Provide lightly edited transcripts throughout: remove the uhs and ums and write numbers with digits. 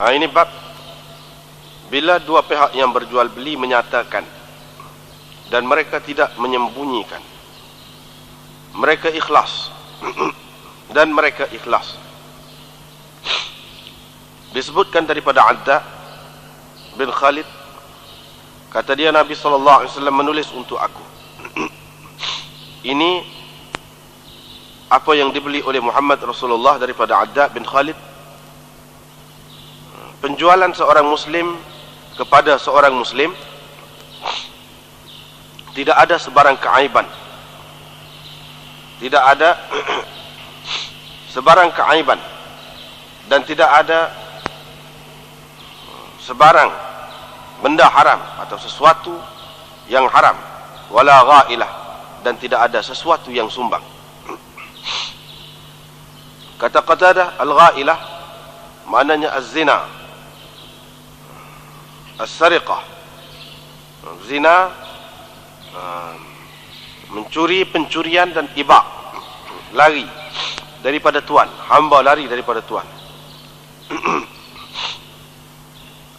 Ini bab bila dua pihak yang berjual beli menyatakan dan mereka tidak menyembunyikan, mereka ikhlas dan mereka ikhlas. Disebutkan daripada Adda bin Khalid, kata dia, Nabi SAW menulis untuk aku. Ini apa yang dibeli oleh Muhammad Rasulullah daripada Adda bin Khalid. Penjualan seorang muslim kepada seorang muslim tidak ada sebarang keaiban, tidak ada sebarang keaiban, dan tidak ada sebarang benda haram atau sesuatu yang haram, wala ghailah, dan tidak ada sesuatu yang sumbang. Kata Qatadah, al-ghailah maknanya az-zina, as-sariqah, zina, mencuri, pencurian dan iba, lari daripada Tuhan, hamba lari daripada Tuhan.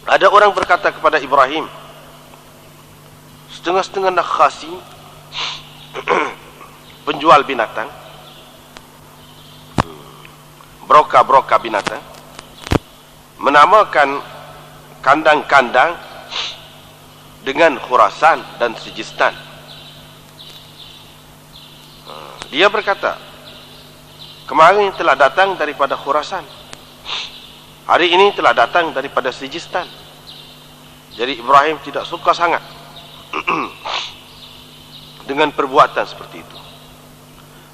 Ada orang berkata kepada Ibrahim, setengah-setengah nakhasi, penjual binatang, broka-broka binatang, menamakan kandang-kandang dengan Khurasan dan Sijistan. Dia berkata, kemarin telah datang daripada Khurasan, hari ini telah datang daripada Sijistan. Jadi Ibrahim tidak suka sangat dengan perbuatan seperti itu.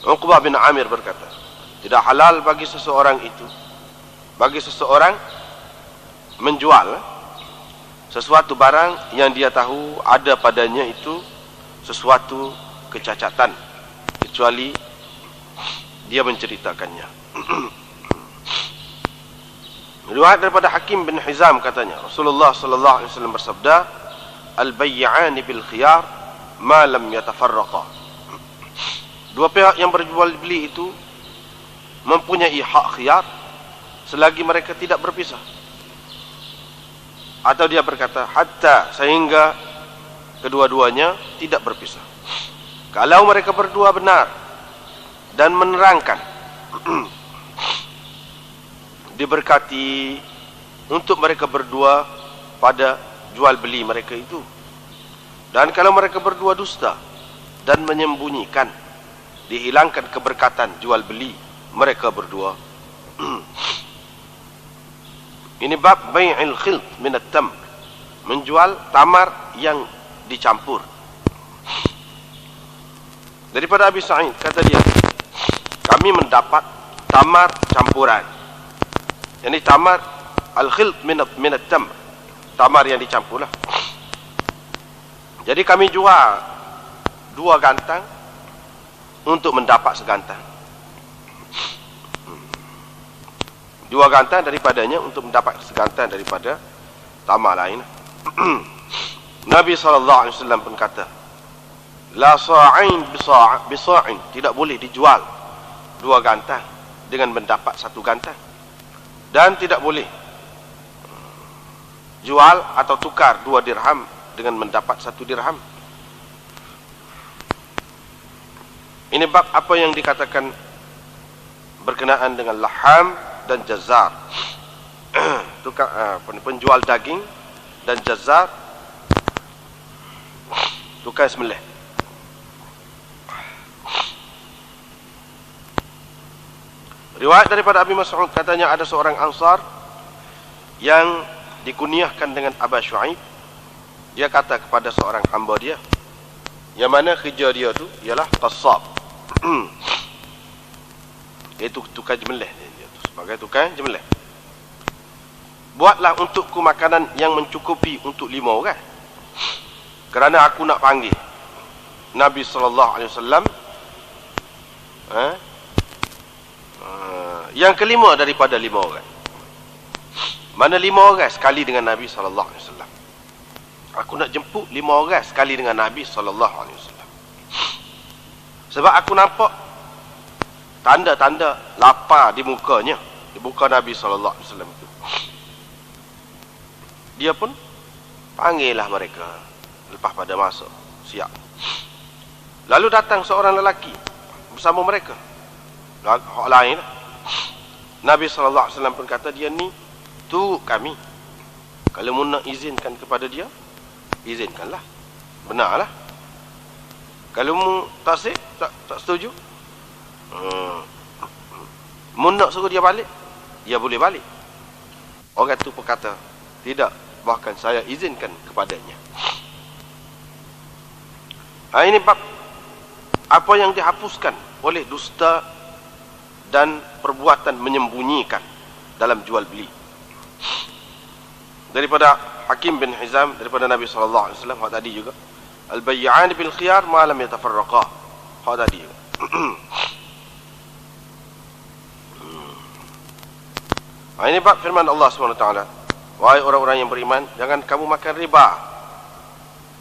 Uqbah bin Amir berkata, tidak halal bagi seseorang itu, bagi seseorang menjual sesuatu barang yang dia tahu ada padanya itu sesuatu kecacatan, kecuali dia menceritakannya. Riwayat daripada Hakim bin Hizam katanya, Rasulullah sallallahu alaihi wasallam bersabda, al-bay'ani bil khiyar ma lam yatafarraqa. Dua pihak yang berjual beli itu mempunyai hak khiyar selagi mereka tidak berpisah. Atau dia berkata, hatta, sehingga kedua-duanya tidak berpisah. Kalau mereka berdua benar dan menerangkan, diberkati untuk mereka berdua pada jual beli mereka itu. Dan kalau mereka berdua dusta dan menyembunyikan, dihilangkan keberkatan jual beli mereka berdua. Ini bab bai'il khilt min at-tamr, menjual tamar yang dicampur. Daripada Abi Sa'id, kata dia, kami mendapat tamar campuran. Ini tamar al-khilt min at-tamr, tamar yang dicampur lah. Jadi kami jual 2 gantang untuk mendapat segantang. 2 gantang daripadanya untuk mendapat segantang daripada tamar lain. Nabi SAW pun kata, la sa'in bisa'in, tidak boleh dijual 2 gantang dengan mendapat 1 gantang. Dan tidak boleh jual atau tukar 2 dirham dengan mendapat 1 dirham. Ini bab apa yang dikatakan berkenaan dengan laham dan jazar. Tukar, penjual daging dan jazar, tukar sembelih. Riwayat daripada Abi Mas'ud, katanya ada seorang Ansar yang dikunyahkan dengan Aba Shu'aib. Dia kata kepada seorang hamba dia, yang mana kerja dia tu ialah qassab, iaitu tukar jemelih. Dia tu sebagai tukar jemelih. Buatlah untukku makanan yang mencukupi untuk 5 orang, kerana aku nak panggil Nabi SAW yang kelima daripada 5 orang. Mana 5 orang sekali dengan Nabi SAW? Aku nak jemput 5 orang sekali dengan Nabi SAW. Sebab aku nampak tanda-tanda lapar di mukanya, di muka Nabi SAW itu. dia pun panggillah mereka lepas pada masuk siap. Lalu datang seorang lelaki bersama mereka, hak lain. Nabi SAW pun kata, dia ni tu kami, kalau mu nak izinkan kepada dia, izinkanlah, benarlah. Kalau mu tak setuju, mu nak suruh dia balik, dia boleh balik. Orang tu berkata, tidak, bahkan saya izinkan kepadanya. Ini bab apa yang dihapuskan oleh dusta dan perbuatan menyembunyikan dalam jual beli. Daripada Hakim bin Hizam, daripada Nabi SAW, hak tadi juga, al-bay'an bil khiyar ma lam yatafarraqa, hak tadi juga. Ini bab firman Allah SWT, wahai orang-orang yang beriman, jangan kamu makan riba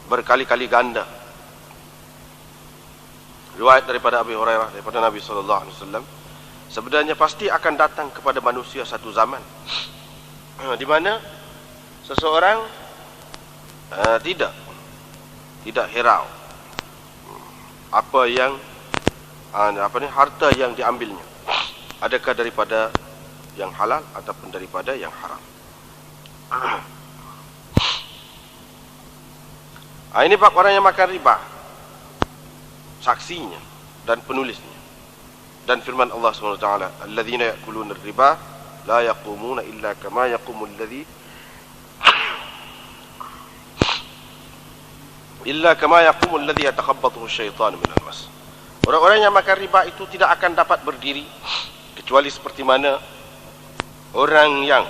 berkali-kali ganda. Riwayat daripada Abi Hurairah, daripada Nabi SAW, sebenarnya pasti akan datang kepada manusia satu zaman di mana seseorang tidak hirau apa yang harta yang diambilnya, adakah daripada yang halal ataupun daripada yang haram. Ini bab orang yang makan riba, saksinya dan penulisnya, dan firman Allah SWT, alladzina ya'kuluna ar-riba la yaqumuna illa kama yaqumul ladzi yatakhabbathu asy-syaitanu minal mas. Orang-orang yang makan riba itu tidak akan dapat berdiri kecuali seperti mana orang yang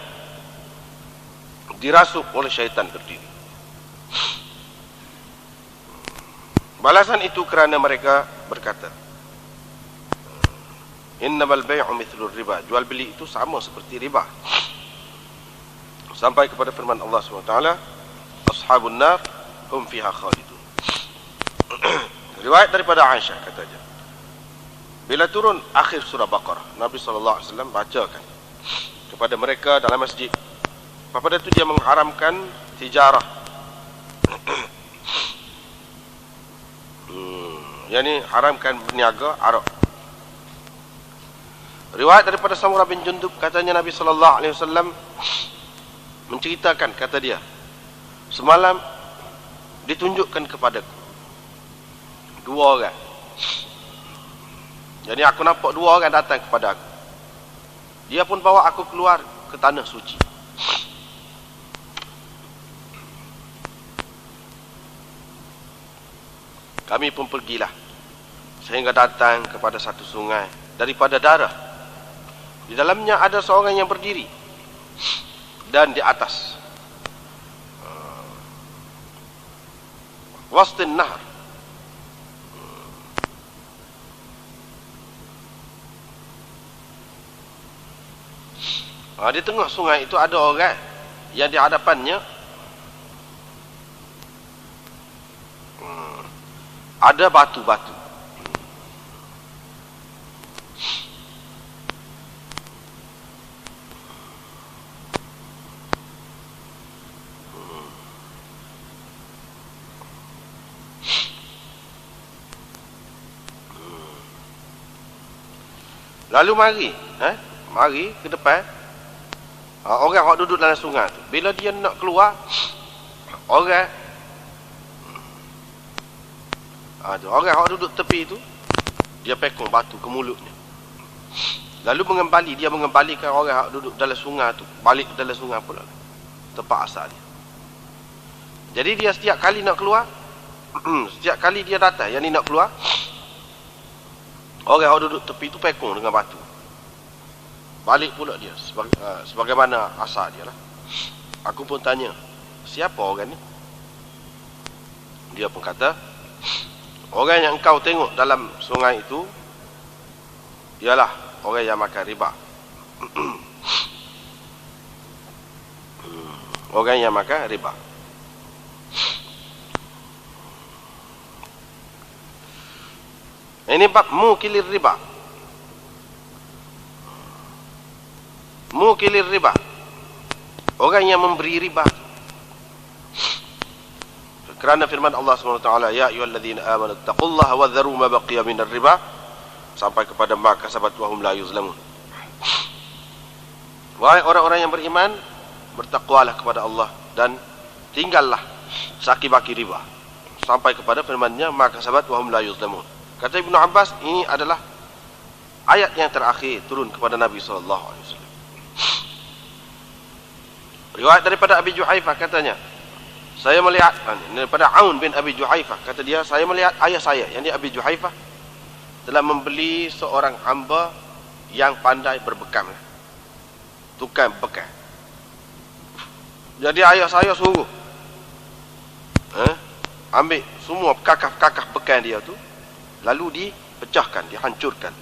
dirasuk oleh syaitan berdiri. Balasan itu kerana mereka berkata, innamal bay'u mithlur riba, jual beli itu sama seperti riba. Sampai kepada firman Allah SWT, ashabun nar hum fiha khalidun. Riwayat daripada Aisyah katanya, bila turun akhir surah Baqarah, Nabi SAW bacakan kepada mereka dalam masjid. Pada itu dia mengharamkan tijarah, yakni haramkan berniaga arak. Riwayat daripada Samurah bin Jundub, katanya Nabi SAW menceritakan, kata dia, semalam ditunjukkan kepadaku dua orang. Jadi aku nampak dua orang datang kepada aku. Dia pun bawa aku keluar ke tanah suci. Kami pun pergilah sehingga datang kepada satu sungai daripada darah. Di dalamnya ada seorang yang berdiri, dan di atas wastin nahar, di tengah sungai itu ada orang yang di hadapannya ada batu-batu. Lalu mari ke depan orang yang duduk dalam sungai tu. Bila dia nak keluar, orang yang duduk tepi itu, dia pekong batu ke mulutnya. Lalu dia mengembalikan orang yang duduk dalam sungai tu balik dalam sungai pula, tempat asal dia. Jadi dia setiap kali nak keluar, setiap kali dia datang yang ni nak keluar, orang yang duduk tepi tu pekong dengan batu, balik pula dia sebagaimana asal dia lah. Aku pun tanya, siapa orang ni? Dia pun kata, orang yang engkau tengok dalam sungai itu ialah orang yang makan riba. Orang yang makan riba. Ini bab mukilir riba. Mukilir riba, orang yang memberi riba. Kerana firman Allah SWT, ya ayyuhalladzina amanu taqullaha wa dharu ma baqiya minar riba, sampai kepada ma kasabat wa hum la yuzlamun. Wahai orang-orang yang beriman, bertakwalah kepada Allah dan tinggallah saki-baki riba, sampai kepada firman-Nya ma kasabat wa hum la yuzlamun. Kata Ibnu Abbas, ini adalah ayat yang terakhir turun kepada Nabi SAW. Riwayat daripada Abi Juhaifah katanya, saya melihat, daripada Aun bin Abi Juhaifah, kata dia, saya melihat ayah saya, yang dia Abi Juhaifah, telah membeli seorang hamba yang pandai berbekam, tukang bekam. Jadi ayah saya suruh ambil semua kakaf-kakaf bekam dia tu, lalu dipecahkan, dihancurkan.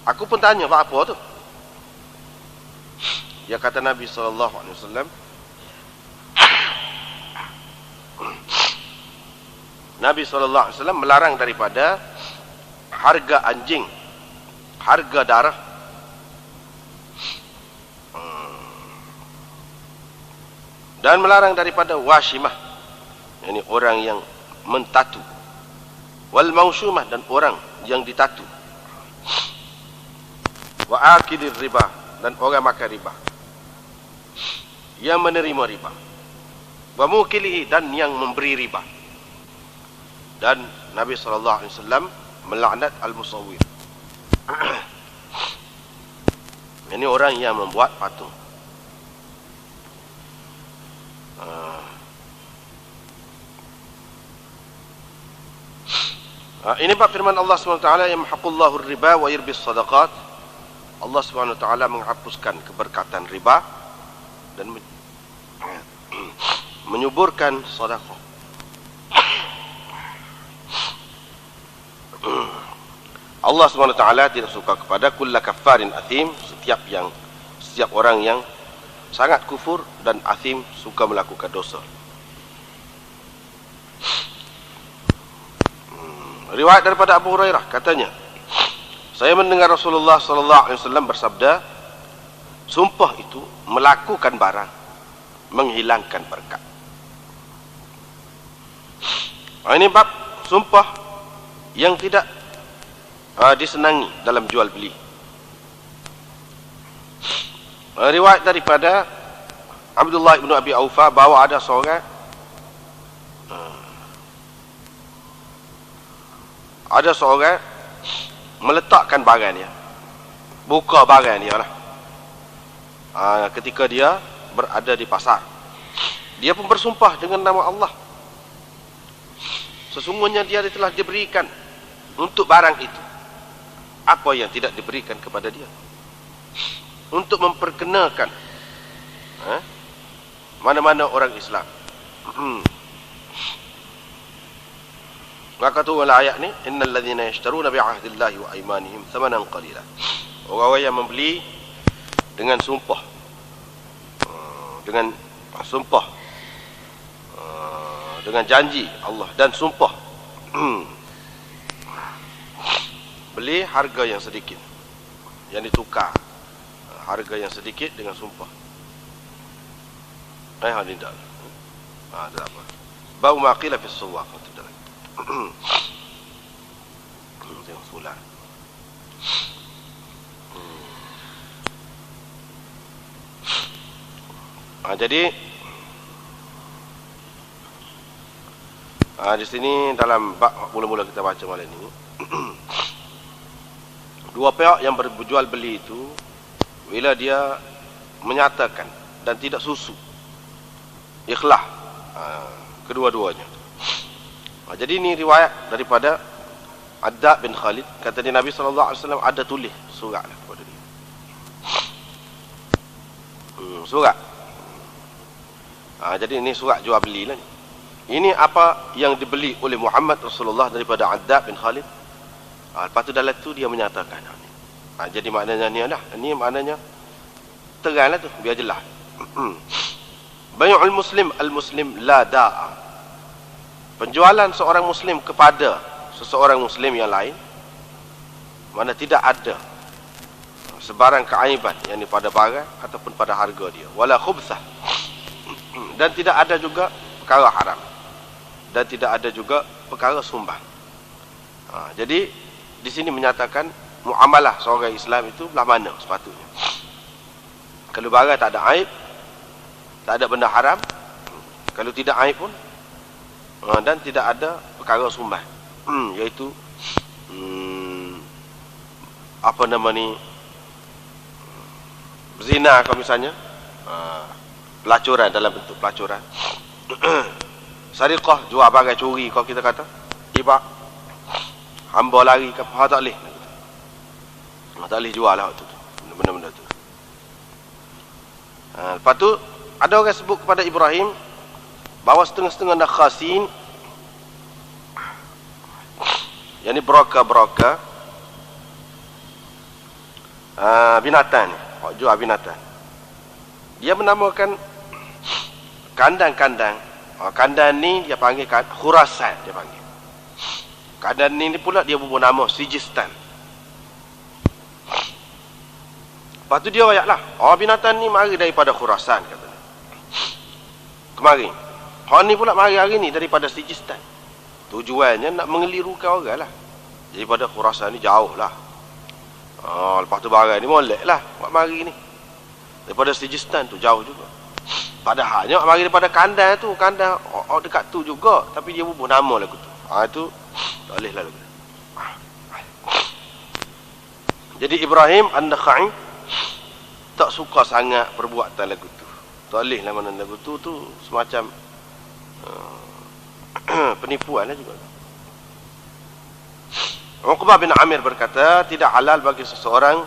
Aku pun tanya, apa tu? Dia kata Nabi SAW, Nabi SAW melarang daripada harga anjing, harga darah, dan melarang daripada washimah, yakni orang yang mentatu, wal mausyumah, dan orang yang ditatu, wa akidir riba, dan orang makan riba, yang menerima riba, wa mukilihi, dan yang memberi riba. Dan Nabi SAW melaknat al-musawwir, ini orang yang membuat patung. Ini bab firman Allah SWT, yamhaqullahu riba wa yurbis sadaqat. Allah SWT menghapuskan keberkatan riba dan menyuburkan sedekah. Allah SWT tidak suka kepada kulla kaffarin athim, setiap orang yang sangat kufur dan athim, suka melakukan dosa. Riwayat daripada Abu Hurairah katanya, saya mendengar Rasulullah SAW bersabda, sumpah itu melakukan barang, menghilangkan berkat. Ini bab sumpah yang tidak disenangi dalam jual beli. Riwayat daripada Abdullah ibn Abi Aufa bahawa ada seorang meletakkan barang dia, buka barang dia lah, ketika dia berada di pasar. Dia pun bersumpah dengan nama Allah, sesungguhnya dia telah diberikan untuk barang itu apa yang tidak diberikan kepada dia, untuk memperkenalkan mana-mana orang Islam. Maka tu ayat ni, innal ladzina yashtaruna bi'ahdillahi wa aymanihim thamanan qalila. Orang-orang yang membeli dengan sumpah, dengan janji Allah dan sumpah, beli harga yang sedikit, yang ditukar harga yang sedikit dengan sumpah. Hadindah. Tak apa. Bau maqila fi suwaq. Tengok sulat. Jadi di sini dalam bab mula-mula kita baca malam ini, dua pihak yang berjual beli itu, bila dia menyatakan dan tidak susu, ikhlas kedua-duanya. Jadi ini riwayat daripada Adda bin Khalid, kata dia Nabi SAW ada tulis surat kepada dia, surat. Jadi ini surat jual beli lah ni. Ini apa yang dibeli oleh Muhammad Rasulullah daripada Adda bin Khalid. Lepas tu dalam tu dia menyatakan ni. Jadi maknanya ni dah, ini maknanya teranglah tu, biar jelas. Bai'ul muslim al-muslim la da'a. Penjualan seorang muslim kepada seseorang muslim yang lain, mana tidak ada sebarang keaiban yang pada barang ataupun pada harga dia, wala khubthah, dan tidak ada juga perkara haram dan tidak ada juga perkara sumbang. Jadi di sini menyatakan muamalah seorang Islam itu belah mana sepatutnya. Kalau barang tak ada aib, tak ada benda haram, kalau tidak aib pun, dan tidak ada perkara sumbang, iaitu apa nama ni, zina kalau misalnya, pelacuran dalam bentuk pelacuran, sariqah, jual barang curi kalau kita kata, ibak, hamba lari ke apa, tak boleh. Tak boleh jual lah waktu tu, benda-benda tu. Lepas tu ada orang sebut kepada Ibrahim bahawa setengah-setengah nakhasin, yang ni broker binatang ni, jual binatang, dia menamakan kandang-kandang. Kandang ni dia panggil Khurasan, dia panggil. Kandang ni pula dia bubuh nama Sijistan. Lepas tu dia ayat lah, binatang ni mari daripada Khurasan, kata dia. Kemari. Ni pula mari hari ni daripada Sijistan. Tujuannya nak mengelirukan orang lah. Daripada Khurasan ni jauh lah. Lepas tu barang ni molek lah buat mari ni. Daripada Sijistan tu jauh juga. Padahalnya mari daripada kandang tu, kandang dekat tu juga, tapi dia bubuh nama lagu tu. Itu tak boleh lah lagu tu. Jadi Ibrahim An-Nakhai tak suka sangat perbuatan lagu tu. Tak boleh lah mana lagu tu semacam penipuan lah juga. Uqbah bin Amir berkata, tidak halal bagi seseorang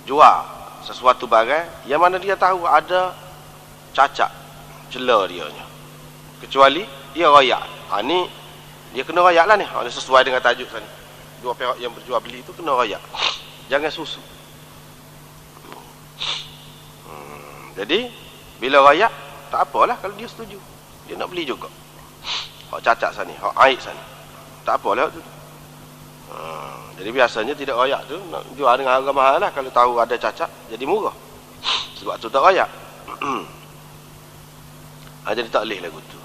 jual sesuatu barang yang mana dia tahu ada cacat, celah dia nya, kecuali dia royak. Ni dia kena royak lah ni. Sesuai dengan tajuk sana, dua pihak yang berjual beli itu kena royak, jangan susu. Jadi bila royak tak apalah kalau dia setuju, dia nak beli juga. Hak cacat sana, hak aib sana, tak apalah tu. Jadi biasanya tidak royak tu nak jual dengan harga mahal lah. Kalau tahu ada cacat jadi murah, sebab tu tak royak. Jadi tak boleh lagu tu.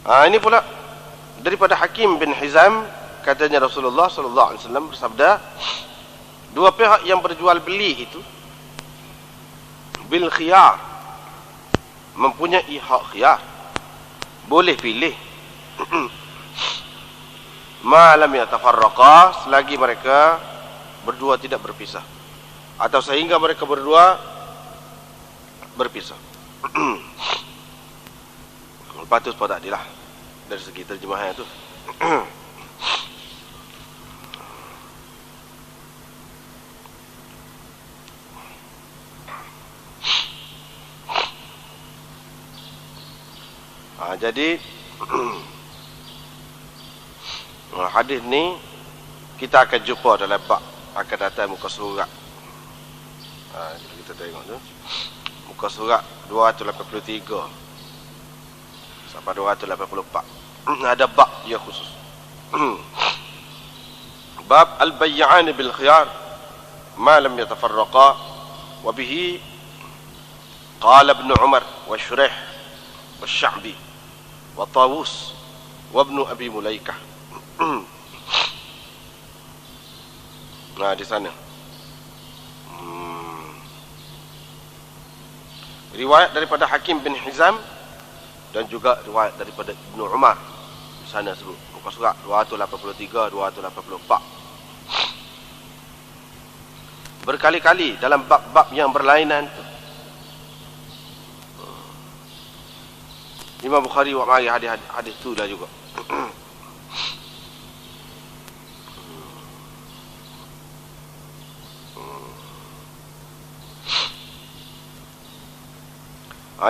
Ini pula daripada Hakim bin Hizam, katanya Rasulullah sallallahu alaihi wasallam bersabda, dua pihak yang berjual beli itu bil khiyar, mempunyai hak khiyar, boleh pilih malam yatafarraqa, selagi mereka berdua tidak berpisah, atau sehingga mereka berdua berpisah. Lepas tu sebab tak adilah dari segi terjemahan tu. Jadi hadis ni kita akan jumpa dalam bab akan datang muka surat. Kita tengok tu muka surat 283 sampai 284. Ada bab dia khusus. Bab al-bay'an bil khiyar ma lam yatafarraqa, wa bihi qala ibn Umar wa Shuraih wa Sya'bi wa Tawus wa ibn Abi Mulaikah. Di sana riwayat daripada Hakim bin Hizam dan juga riwayat daripada Ibnu Umar. Di sana sebut muka surat 283, 284. Berkali-kali dalam bab-bab yang berlainan tu Imam Bukhari buat mari hadis tu dah juga.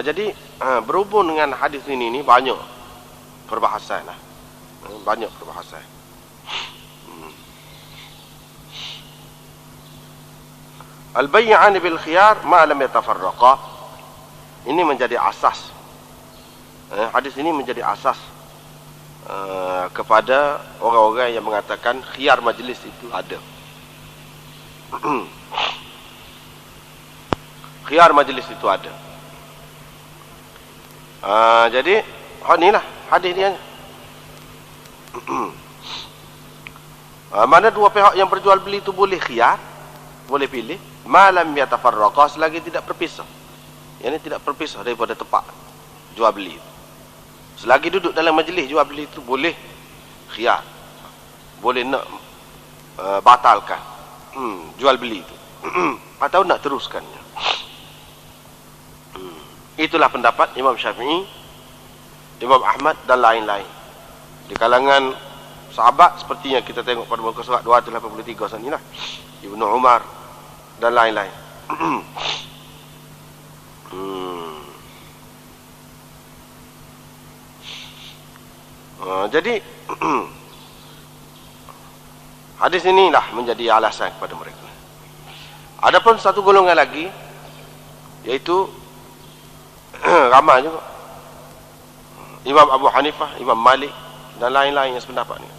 Jadi berhubung dengan hadis ini banyak perbahasan lah. Banyak perbahasan. Al-bay'an bil khiyar ma lam yatafarraqa. Ini menjadi asas. Hadis ini menjadi asas kepada orang-orang yang mengatakan khiyar majlis itu ada. Khiyar majlis itu ada. Jadi ni lah hadis dia. Mana dua pihak yang berjual beli itu boleh khiyar, boleh pilih, malam yatafarraqa, selagi tidak berpisah. Yang ini tidak berpisah daripada tempat jual beli. Selagi duduk dalam majlis jual beli itu boleh khiyar, boleh nak batalkan jual beli itu atau nak teruskannya. Itulah pendapat Imam Syafi'i, Imam Ahmad dan lain-lain. Di kalangan sahabat seperti yang kita tengok pada muka surat 283 sana lah, Ibnu Umar dan lain-lain. Jadi hadis inilah menjadi alasan kepada mereka. Adapun satu golongan lagi, yaitu ramai juga Imam Abu Hanifah, Imam Malik dan lain-lain yang sependapat ni.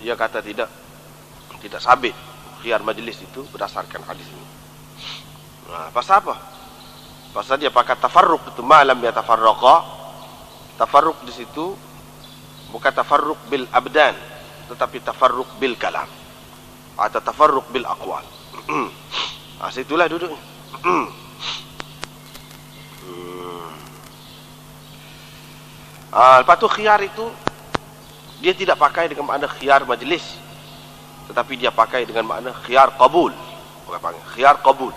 Dia kata tidak sabit khiyar majlis itu berdasarkan hadis ini. Pasal apa? Pasal dia pakai tafarruq itu, malam ya tafarraqa. Tafarruq di situ bukan tafarruq bil abdan, tetapi tafarruq bil kalam atau tafarruq bil aqwal. Situlah duduknya. Lepas tu khiyar itu dia tidak pakai dengan makna khiyar majlis, tetapi dia pakai dengan makna khiyar qabul. Orang panggil khiyar qabul.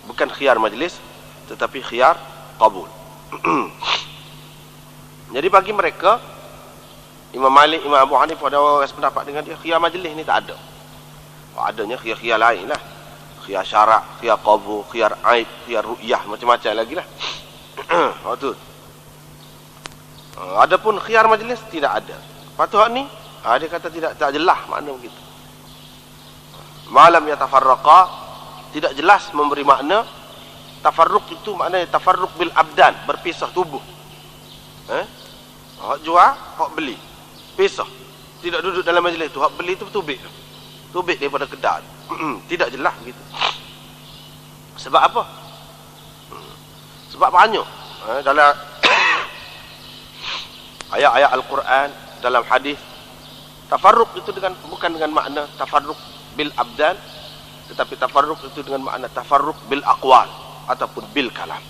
Bukan khiyar majlis, tetapi khiyar qabul. Jadi bagi mereka, Imam Malik, Imam Abu Hanifah ada orang sependapat dengan dia, khiyar majlis ni tak ada. Adanya khiyar-khiyar lain lah, khiyar syarak, khiyar qabul, khiyar aib, khiyar ru'yah, macam-macam lagi lah. Waktu adapun khiyar majlis tidak ada. Patut ni dia kata tak jelas makna begitu. Malam ya tafarraqa tidak jelas memberi makna. Tafarruq itu maknanya tafarruq bil abdan, berpisah tubuh. Hak jual, hak beli, pisah. Tidak duduk dalam majlis tu. Hak beli tu tubik daripada kedai. Tidak jelas begitu. Sebab apa? Sebab banyak dalam ayat-ayat Al-Quran, dalam hadis, tafarruq itu bukan dengan makna tafarruq bil abdan, tetapi tafarruq itu dengan makna tafarruq bil aqwal ataupun bil kalam.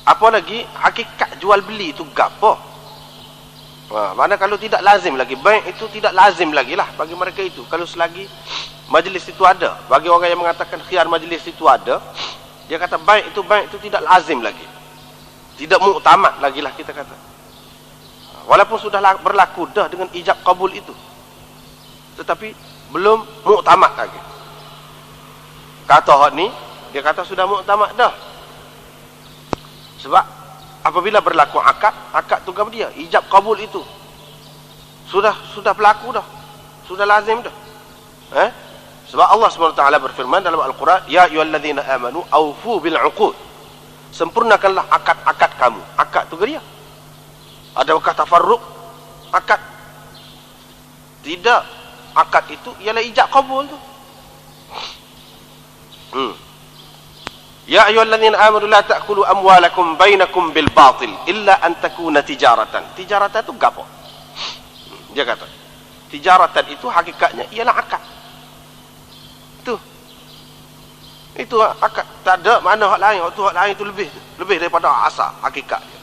Apa lagi hakikat jual beli itu gapo? Mana kalau tidak lazim lagi, baik itu tidak lazim lagi lah bagi mereka itu. Kalau selagi majlis itu ada, bagi orang yang mengatakan khiyar majlis itu ada, dia kata baik itu tidak lazim lagi, tidak muktamad lagi lah kita kata. Walaupun sudah berlaku dah dengan ijab kabul itu, tetapi belum muktamad lagi. Kata hak ni, dia kata sudah muktamad dah. Sebab apabila berlaku akad tu apa dia? Ijab kabul itu sudah berlaku dah, sudah lazim dah. Sebab Allah SWT berfirman dalam Al-Quran, ya ayyuhalladzina amanu awfu bil uqud, sempurnakanlah akad-akad kamu. Akad tu dia. Adakah tafarruq akad? Tidak. Akad itu ialah ijab kabul tu. Ya ayyuhalladzina amanu la ta'kulu amwalakum bainakum bil batil illa an takuna tijaratan. Tijaratan itu gapo? Dia kata tijaratan itu hakikatnya ialah akad. Itu akad. Tak ada makna hak lain. Waktu hak lain itu lebih daripada asal hakikat dia.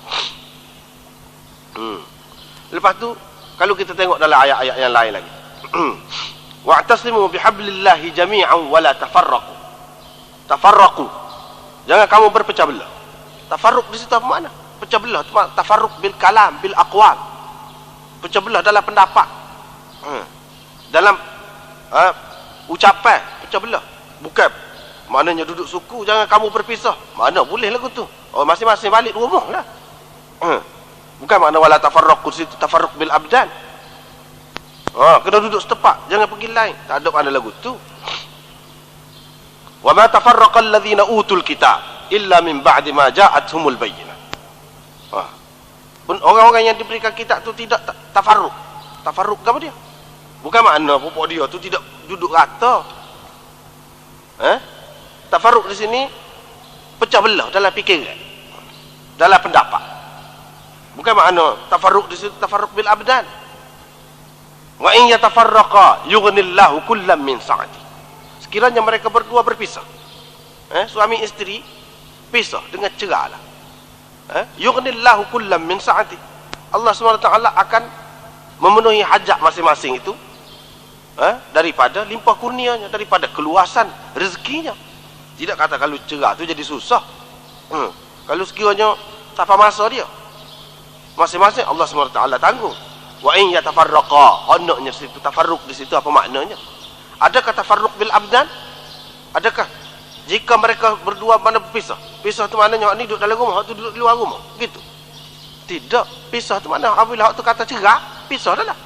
Lepas tu kalau kita tengok dalam ayat-ayat yang lain lagi, wa'tasimu bihablillahi jami'an wa la tafarraqu. Tafarraqu, jangan kamu berpecah belah. Tafarruq di situ apa makna? Pecah belah, tafarruq bil kalam, bil aqwal. Pecah belah dalam pendapat, dalam ucapan, pecah belah. Bukan maknanya duduk suku jangan kamu berpisah. Mana boleh lagu tu? Oh, masing-masing balik rumah lah. Bukan makna wala tafarraqu situ, tafarruq bil abdan. Kena duduk setempat, jangan pergi lain. Tak ada makna lagu tu. Wa ma tafarraqa alladhina utul kitab illa min ba'di ma ja'atuhumul bayyinah. Pun orang-orang yang diberikan kitab tu tidak tafarruq. Tafarruq apa dia? Bukan makna pokok dia tu tidak duduk rata. Tafarruq di sini pecah belah dalam fikiran, dalam pendapat. Bukan makna tafarruq di situ tafarruq bil abdan. Wa in yatafarraqa yughnillahu kullam min sa'ati. Sekiranya mereka berdua berpisah, suami isteri pisah dengan cerahlah, yughnillahu kullam min sa'ati. Allah SWT akan memenuhi hajat masing-masing itu daripada limpah kurnianya, daripada keluasan rezekinya. Tidak kata kalau cerah tu jadi susah. Kalau sekiranya tak faham masa dia, masing-masing Allah SWT tanggung. Wa in yatafarraqa, honoknya situ tafarruq di situ apa maknanya? Adakah tafarruq bil abdan? Adakah jika mereka berdua mana berpisah? Pisah tu maknanya hak ni duduk dalam rumah, hak tu duduk di luar rumah. Gitu. Tidak, pisah tu mana apabila hak tu kata cerah, pisah dah lah.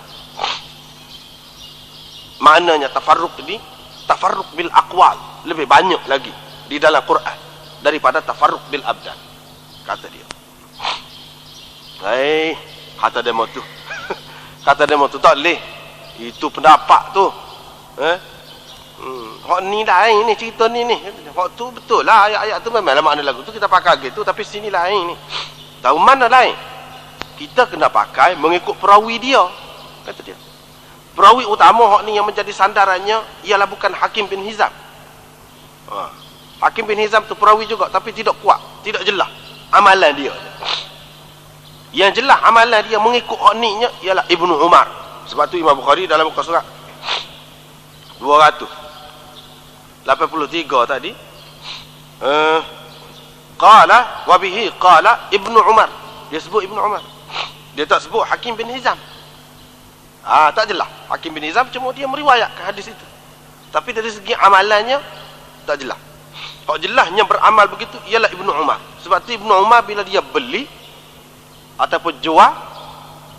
Maknanya tafarruq ni tafarruq bil aqwal, lebih banyak lagi di dalam Quran daripada tafarruq bil abdan, kata dia. Kata demo tu. Kata demo tu tak leh. Itu pendapat tu. Hak ni lain ni cerita ni. Hak tu betul lah, ayat-ayat tu memanglah makna lagu tu kita pakai gitu, tapi sini lain ni. Tahu mana lain? Kita kena pakai mengikut perawi dia, kata dia. Perawi utama hak ni yang menjadi sandarannya ialah bukan Hakim bin Hizam. Hakim bin Hizam tu perawi juga, tapi tidak kuat, tidak jelas amalan dia. Yang jelas amalan dia mengikut hak ni nya ialah Ibnu Umar. Sebab tu Imam Bukhari dalam muka surat 283 tadi, qala wa bihi qala Ibnu Umar. Dia sebut Ibnu Umar, dia tak sebut Hakim bin Hizam. Tak jelas. Hakim bin Hizam cuma dia meriwayatkan hadis itu, tapi dari segi amalannya tak jelas. Hak jelasnya beramal begitu ialah Ibnu Umar. Sebab tu Ibnu Umar bila dia beli ataupun jual,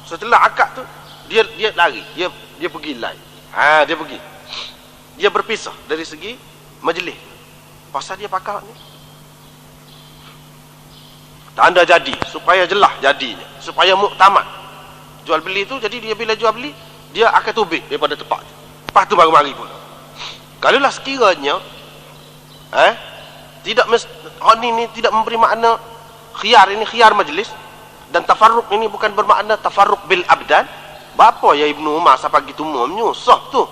setelah akad tu dia lari, dia pergi lain. Dia berpisah dari segi majlis. Pasal dia pakai ni tanda jadi, supaya jelas jadinya, supaya muktamad jual beli tu. Jadi dia bila jual beli, dia akan tubik daripada tempat tu, lepas tu baru mari pula. Kalaulah sekiranya tidak hak ni tidak memberi makna khiyar, ini khiyar majlis, dan tafarruq ini bukan bermakna tafarruq bil abdan, bapa ya Ibnu Umar sampai gitu menyusah tu,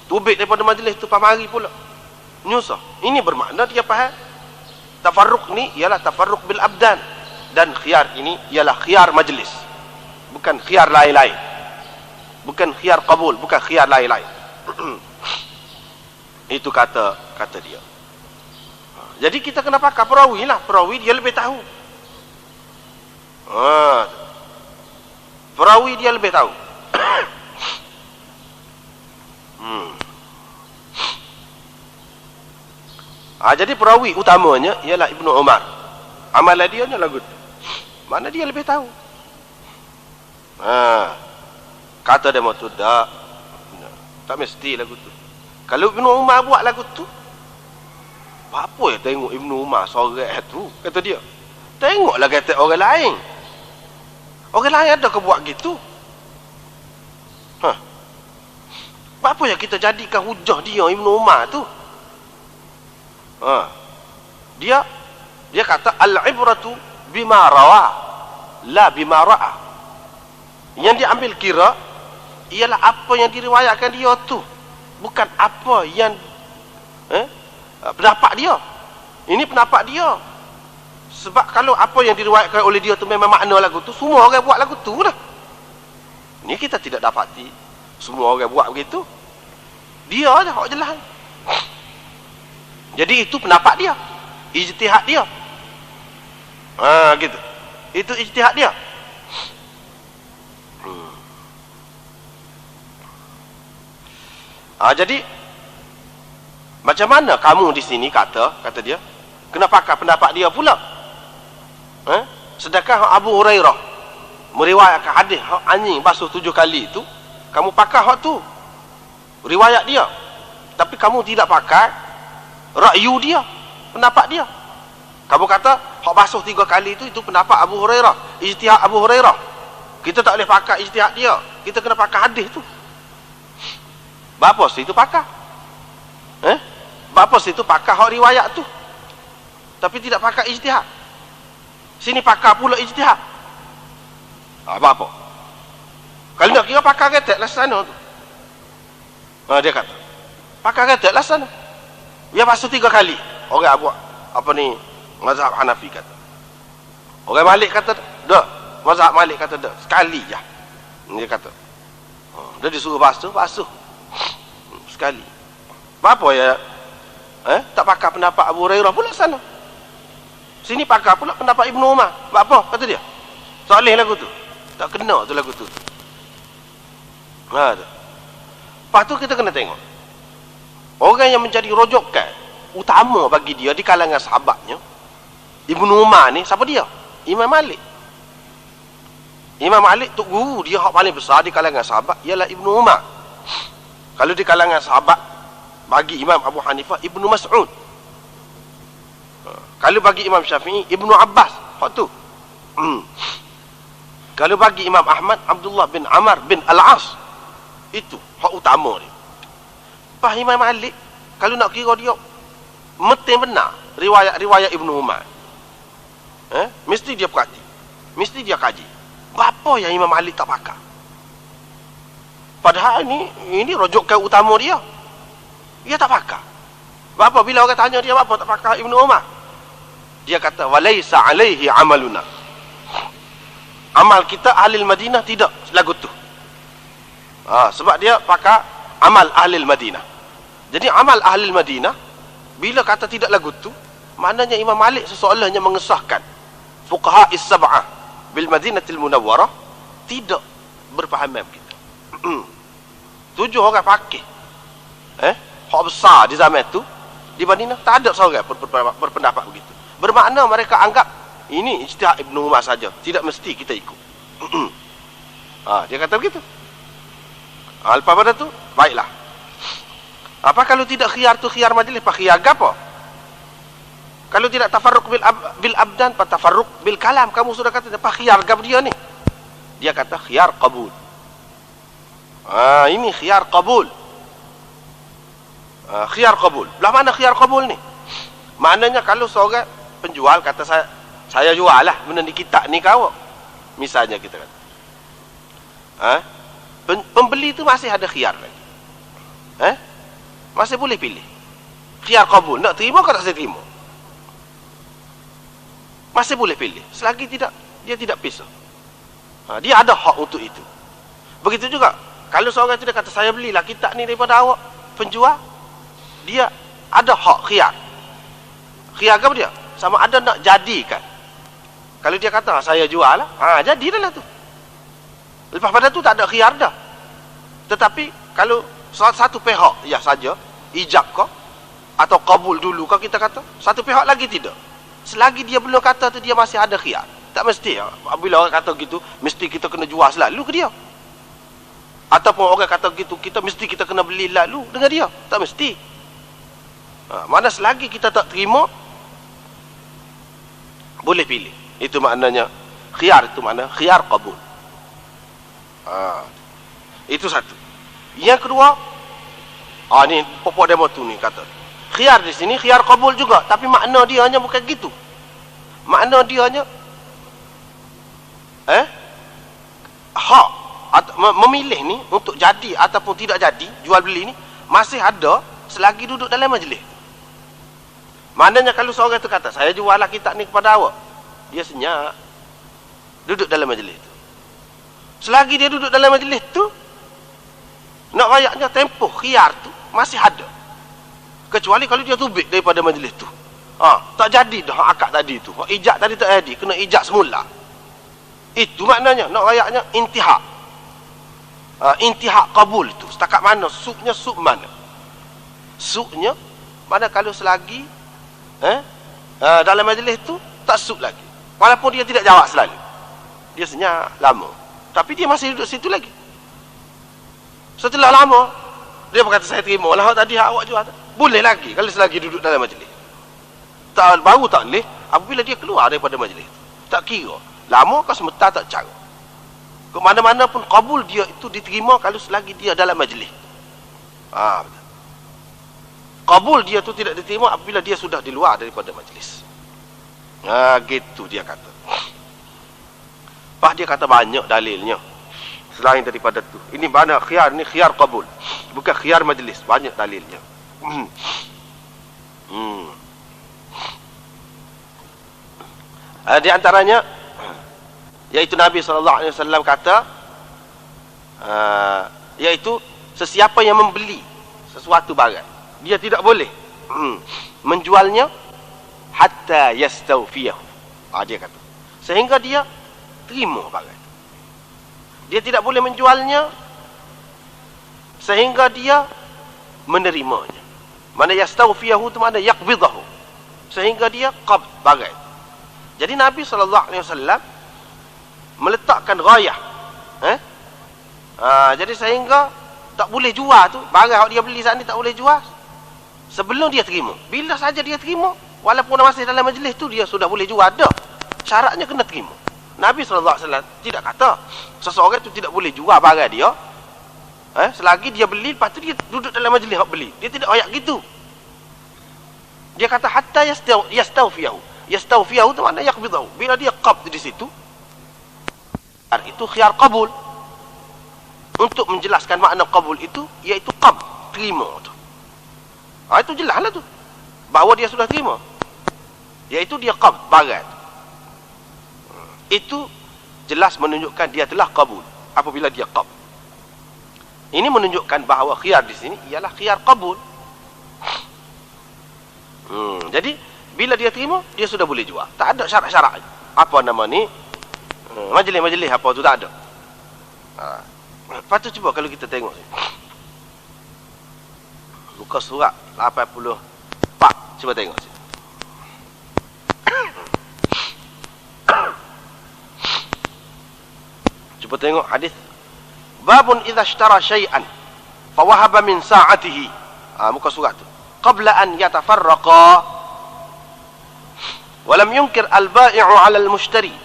tubik daripada majlis tu pamari pula nyusah. Ini bermakna dia faham tafarruq ni ialah tafarruq bil abdan, dan khiyar ini ialah khiyar majlis, bukan khiyar lain-lain, bukan khiyar qabul, bukan khiyar lain-lain. Itu kata dia. Jadi kita kena pakai perawi lah. Perawi dia lebih tahu. Perawi dia lebih tahu. Jadi perawi utamanya ialah Ibnu Umar. Amalan dia nya lagu tu. Mana dia lebih tahu. Kata dia tu tak mesti lagu tu. Kalau Ibnu Umar buat lagu tu, apa ya tengok Ibnu Umar sorang tu, kata dia. Tengoklah kata orang lain. Orang lain ada ke buat gitu? Apa yang kita jadikan hujah dia Ibnu Umar tu? Dia kata al-ibratu bima rawa la bima ra'a. Yang diambil kira ialah apa yang diriwayatkan dia tu, bukan apa yang pendapat dia. Ini pendapat dia. Sebab kalau apa yang diriwayatkan oleh dia tu memang makna lagu tu, semua orang buat lagu tu dah. Ni kita tidak dapati semua orang buat begitu. Dia dah hak jelas. Jadi itu pendapat dia, ijtihad dia. Gitu. Itu ijtihad dia. Jadi macam mana kamu di sini kata dia kena pakai pendapat dia pula? Sedangkan Abu Hurairah meriwayatkan hadis hak anjing basuh 7 kali itu, kamu pakai hak tu, riwayat dia, tapi kamu tidak pakai ra'yu dia, pendapat dia. Kamu kata hak basuh 3 kali itu pendapat Abu Hurairah, ijtihad Abu Hurairah. Kita tak boleh pakai ijtihad dia, kita kena pakai hadis tu. Bapa itu pakai. Sebab apa situ pakar hak riwayat tu, tapi tidak pakar ijtihad. Sini pakar pula ijtihad. Apa-apa. Kalau nak kira pakar ketek lah sana tu. Dia kata, pakar ketek lah sana. Dia basuh 3 kali. Orang buat apa ni, mazhab Hanafi kata. Orang Malik kata, dah. Mazhab Malik kata, dah. Sekali je. Dia kata. Dia disuruh basuh. Sekali. Apa ya? Tak pakar pendapat Abu Hurairah pula sana. Sini pakar pula pendapat Ibnu Umar. Apa? Kata dia. Soleh lagu tu. Tak kena tu lagu tu. Tu. Lepas tu kita kena tengok. Orang yang menjadi rojokan utama bagi dia di kalangan sahabatnya, Ibnu Umar ni, siapa dia? Imam Malik. Imam Malik tu guru dia hak paling besar di kalangan sahabat ialah Ibnu Umar. Kalau di kalangan sahabat bagi Imam Abu Hanifah, Ibnu Mas'ud. Kalau bagi Imam Syafi'i, Ibnu Abbas. Hak tu. Kalau bagi Imam Ahmad, Abdullah bin Amr bin Al-As. Itu hak utama dia. Lepas Imam Malik, kalau nak kira dia mesti benar riwayat-riwayat Ibnu Umar. Mesti dia perhati. Mesti dia kaji. Apa yang Imam Malik tak pakar? Padahal ini rujukan utama dia. Dia tak pakar. Apa bila orang tanya dia apa tak pakar Ibnu Umar? Dia kata walaisa alaihi amaluna. Amal kita ahli Madinah tidak lagu tu. Sebab dia pakar amal ahli Madinah. Jadi amal ahli Madinah bila kata tidak lagu tu, maknanya Imam Malik seseolahnya mengesahkan fuqaha is-sab'ah bil Madinatil Munawwarah tidak berpahaman begitu. 7 orang fakih hak besar di zaman tu di Madinah tak ada seorang berpendapat begitu. Bermakna mereka anggap ini ijtihad Ibnu Umar saja, tidak mesti kita ikut. Dia kata begitu. Lepas pada tu baiklah. Apa kalau tidak khiyar tu khiyar majlis, apa khiyar apa? Kalau tidak tafarruq bil abdan, apa tafarruq bil kalam? Kamu sudah kata apa khiyar gap dia ni? Dia kata khiyar qabul. Ini khiyar qabul. Khiyar qabul. Belah mana khiyar qabul ni? Maknanya kalau seorang penjual kata saya jual lah benda ni kitab ni kau. Misalnya kita kata. Pembeli tu masih ada khiyar lagi. Masih boleh pilih. Khiyar qabul, nak terima ke tak saya terima? Masih boleh pilih. Selagi dia tidak pisah. Dia ada hak untuk itu. Begitu juga kalau seorang itu dia kata saya belilah kitab ni daripada awak penjual, dia ada hak khiyar. Khiyar apa dia? Sama ada nak jadikan. Kalau dia kata saya jual lah, jadilah tu. Lepas pada tu tak ada khiyar dah. Tetapi kalau satu pihak ya saja ijab kau atau kabul dulu kau kita kata, satu pihak lagi tidak. Selagi dia belum kata tu dia masih ada khiyar. Tak mesti bila orang kata gitu mesti kita kena jual selalu ke dia. Ataupun orang kata gitu kita kena beli lalu dengan dia. Tak mesti. Mana selagi kita tak terima boleh pilih. Itu maknanya khiyar, itu makna khiyar qabul. Itu satu. Yang kedua, ni pokok demo tu ni kata. Khiyar di sini khiyar qabul juga, tapi makna dia hanya bukan gitu. Makna dia hanya hak memilih ni untuk jadi ataupun tidak jadi jual beli ni masih ada selagi duduk dalam majlis. Maknanya kalau seorang itu kata saya jual lah kitab ni kepada awak, dia senyap duduk dalam majlis tu. Selagi dia duduk dalam majlis tu, nak rayaknya tempoh khiyar tu masih ada. Kecuali kalau dia tubik daripada majlis tu. Tak jadi dah akad tadi tu. Ijab tadi tak jadi, kena ijab semula. Itu maknanya nak rayaknya intihak. Intihak kabul tu. Setakat mana? Suknya suk mana? Suknya mana kalau selagi dalam majlis tu tak suk lagi. Walaupun dia tidak jawab selalu. Dia senyap lama. Tapi dia masih duduk situ lagi. Setelah lama dia berkata saya terima lah tadi awak jual. Boleh lagi kalau selagi duduk dalam majlis. Baru tak boleh apabila dia keluar daripada majlis. Tak kira lama ke sebentar tak cara. Ke mana-mana pun kabul dia itu diterima kalau selagi dia dalam majlis. Betul. Qabul dia tu tidak diterima apabila dia sudah di luar daripada majlis. Gitu dia kata. Pak dia kata banyak dalilnya selain daripada tu. Ini mana khiyar, ni khiyar qabul, bukan khiyar majlis. Banyak dalilnya. Di antaranya yaitu Nabi SAW kata, yaitu sesiapa yang membeli sesuatu barang, dia tidak boleh menjualnya hatta yastawfiyahu. Dia kata sehingga dia terima barang. Dia tidak boleh menjualnya sehingga dia menerimanya. Mana yastawfiyahu tu mana yaqbidahu, sehingga dia qabd barang. Jadi Nabi SAW meletakkan ghayah, jadi sehingga tak boleh jual tu barang yang dia beli saat ni, tak boleh jual sebelum dia terima. Bila saja dia terima, walaupun masih dalam majlis tu, dia sudah boleh jual dah. Syaratnya kena terima. Nabi SAW tidak kata seseorang tu tidak boleh jual barang dia selagi dia beli, lepas tu dia duduk dalam majlis hak beli. Dia tidak ayat gitu. Dia kata hatta yastawfiyahu. Yastawfiyahu tu maknanya yaqbidahu. Bila dia qabd di situ, itu khiyar qabul. Untuk menjelaskan makna qabul itu, iaitu qabd, terima tu. Itu jelaslah tu, bahawa dia sudah terima, iaitu dia qabd barang. Itu jelas menunjukkan dia telah qabul apabila dia qabd. Ini menunjukkan bahawa khiyar di sini ialah khiyar qabul. Jadi bila dia terima, dia sudah boleh jual. Tak ada syarat-syarat apa nama ni, majlis-majlis apa tu tak ada. Lepas tu cuba kalau kita tengok muka surat 84, cuba tengok sini. Cuba tengok hadis. Babun idza ishtara syai'an fa wahaba min sa'atihi. Muka surat tu. Qabla an yatafarraqa wa lam yunkir al-ba'i'u 'ala al-mushtari.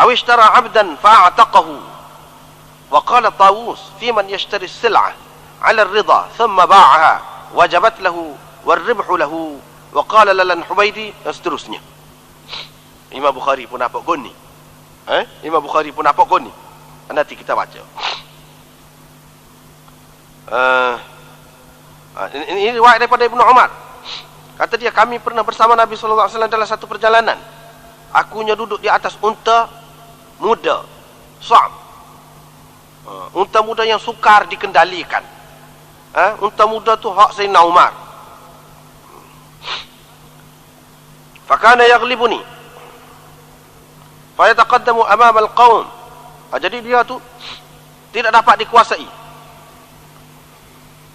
أو اشترى عبدا فأعتقه. وقال طاووس في من يشتري السلعة على الرضا ثم باعها وجبت له والربح له. وقال للن حبيدي seterusnya. Imam Bukhari pun nampak goni. Imam Bukhari pun nampak goni. Nanti kita baca. Ini riwayat daripada Ibnu Umar. Kata dia, kami pernah bersama Nabi SAW dalam satu perjalanan. Akunya duduk di atas unta muda, Sa'b. Unta muda yang sukar dikendalikan. Unta muda tu hak Sayyidina Umar. Fakana yaghlibuni fayataqaddamu amama al-qaum. Jadi dia tu tidak dapat dikuasai.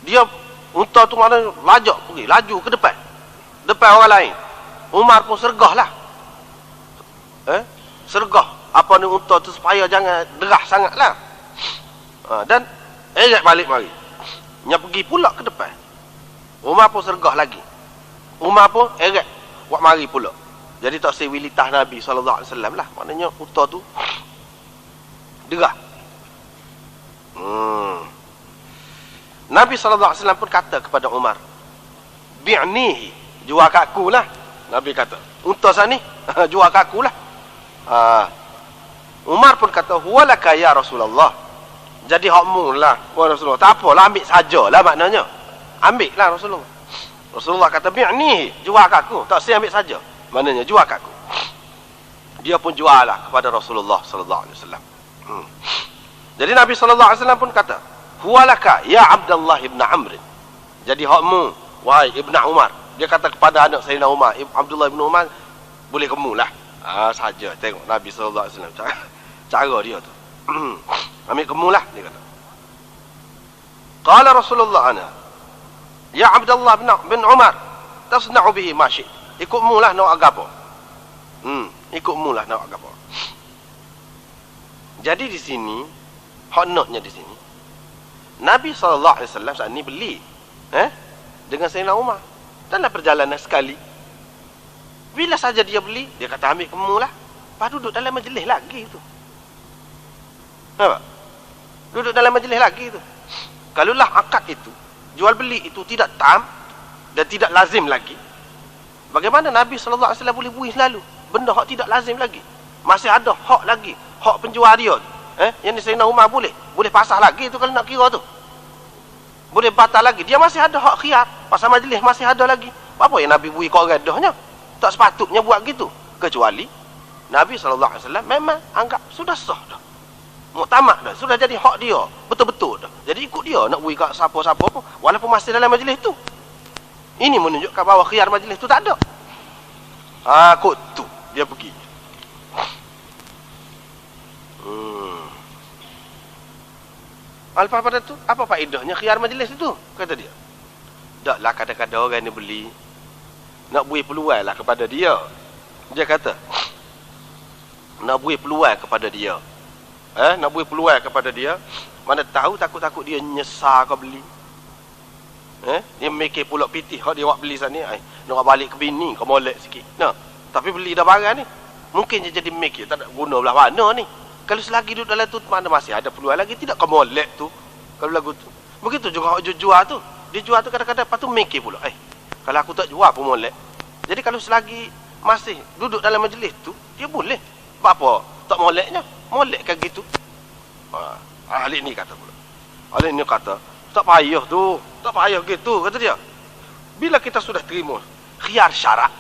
Dia unta tu mana laju ke depan orang lain. Umar pun sergah lah. Sergah apa ni unta tu supaya jangan derah sangatlah. Dan eret balik mari. Nya pergi pula ke depan. Umar pun sergah lagi. Umar pun eret buat mari pula. Jadi tak sewilitah Nabi SAW lah. Maknanya unta tu derah. Nabi SAW pun kata kepada Umar, bi'nihi, jual kat aku lah. Nabi kata, unta sana ni jual kat aku lah. Umar pun kata, huwalaka ya Rasulullah. Jadi hakmu lah, wahai Rasulullah. Tak apalah, ambil sajalah maknanya. Ambil lah Rasulullah. Rasulullah kata, bi'nihi, jual kat aku. Tak saya ambil saja. Maknanya jual kat aku. Dia pun jual lah kepada Rasulullah SAW. Jadi Nabi SAW pun kata, huwalaka ya Abdullah ibn Amr. Jadi hakmu, wahai Ibn Umar. Dia kata kepada anak Sayyidina Umar, Abdullah ibn Umar, boleh kamu lah. Saja tengok Nabi SAW cara dia tu. Ambil kamu lah, dia kata. Qala Rasulullah ana ya Abdullah bin Umar, tasna'u bihi ma syi'ta. Ikutmu lah nak agapo. Ikutmu lah nak agapo. Jadi di sini honoknya di sini Nabi SAW saat ni beli dengan Sayyidina Umar dalam perjalanan sekali. Bila saja dia beli, dia kata ambil kamu lah. Lepas duduk dalam majlis lagi tu. Nampak? Duduk dalam majlis lagi tu. Kalaulah akad itu, jual beli itu tidak tam dan tidak lazim lagi, bagaimana Nabi SAW boleh bui selalu benda hak tidak lazim lagi? Masih ada hak lagi, hak penjual dia tu. Yang ni Sayyidina Umar boleh pasal lagi tu kalau nak kira tu. Boleh batal lagi. Dia masih ada hak khiyar. Pasal majlis masih ada lagi. Apa yang Nabi bui kau redahnya? Tak sepatutnya buat gitu. Kecuali Nabi SAW memang anggap sudah sah dah. Muktamad dah. Sudah jadi hak dia. Betul-betul dah. Jadi ikut dia nak bui kat siapa-siapa pun. Walaupun masih dalam majlis tu. Ini menunjukkan bahawa khiyar majlis tu tak ada. Kot tu. Dia pergi. Lepas pada tu, apa faedahnya khiyar majlis itu? Kata dia. Taklah kadang-kadang orang ni beli. Nak beri peluang lah kepada dia. Dia kata. Nak beri peluang kepada dia. Nak beri peluang kepada dia. Mana tahu takut-takut dia nyesal kau beli. Dia mikir pulak pitih. Dia buat beli sana. Nak balik ke bini. Kau molek sikit. Nah, tapi beli dah barang ni. Mungkin dia jadi mikir. Tak nak guna belah mana ni. Kalau selagi duduk dalam tu, mana masih ada peluang lagi. Tidak kau molek tu. Kalau lagu tu. Begitu juga orang jual tu. Dia jual tu kadang-kadang. Lepas tu mikir pula. Kalau aku tak jual pun molek. Jadi kalau selagi masih duduk dalam majlis tu, dia boleh. Apa? Tak moleknya. Molek kan gitu. Alik ni kata pula. Alik ni kata, tak payah tu. Tak payah gitu. Kata dia. Bila kita sudah terima khiyar syarak.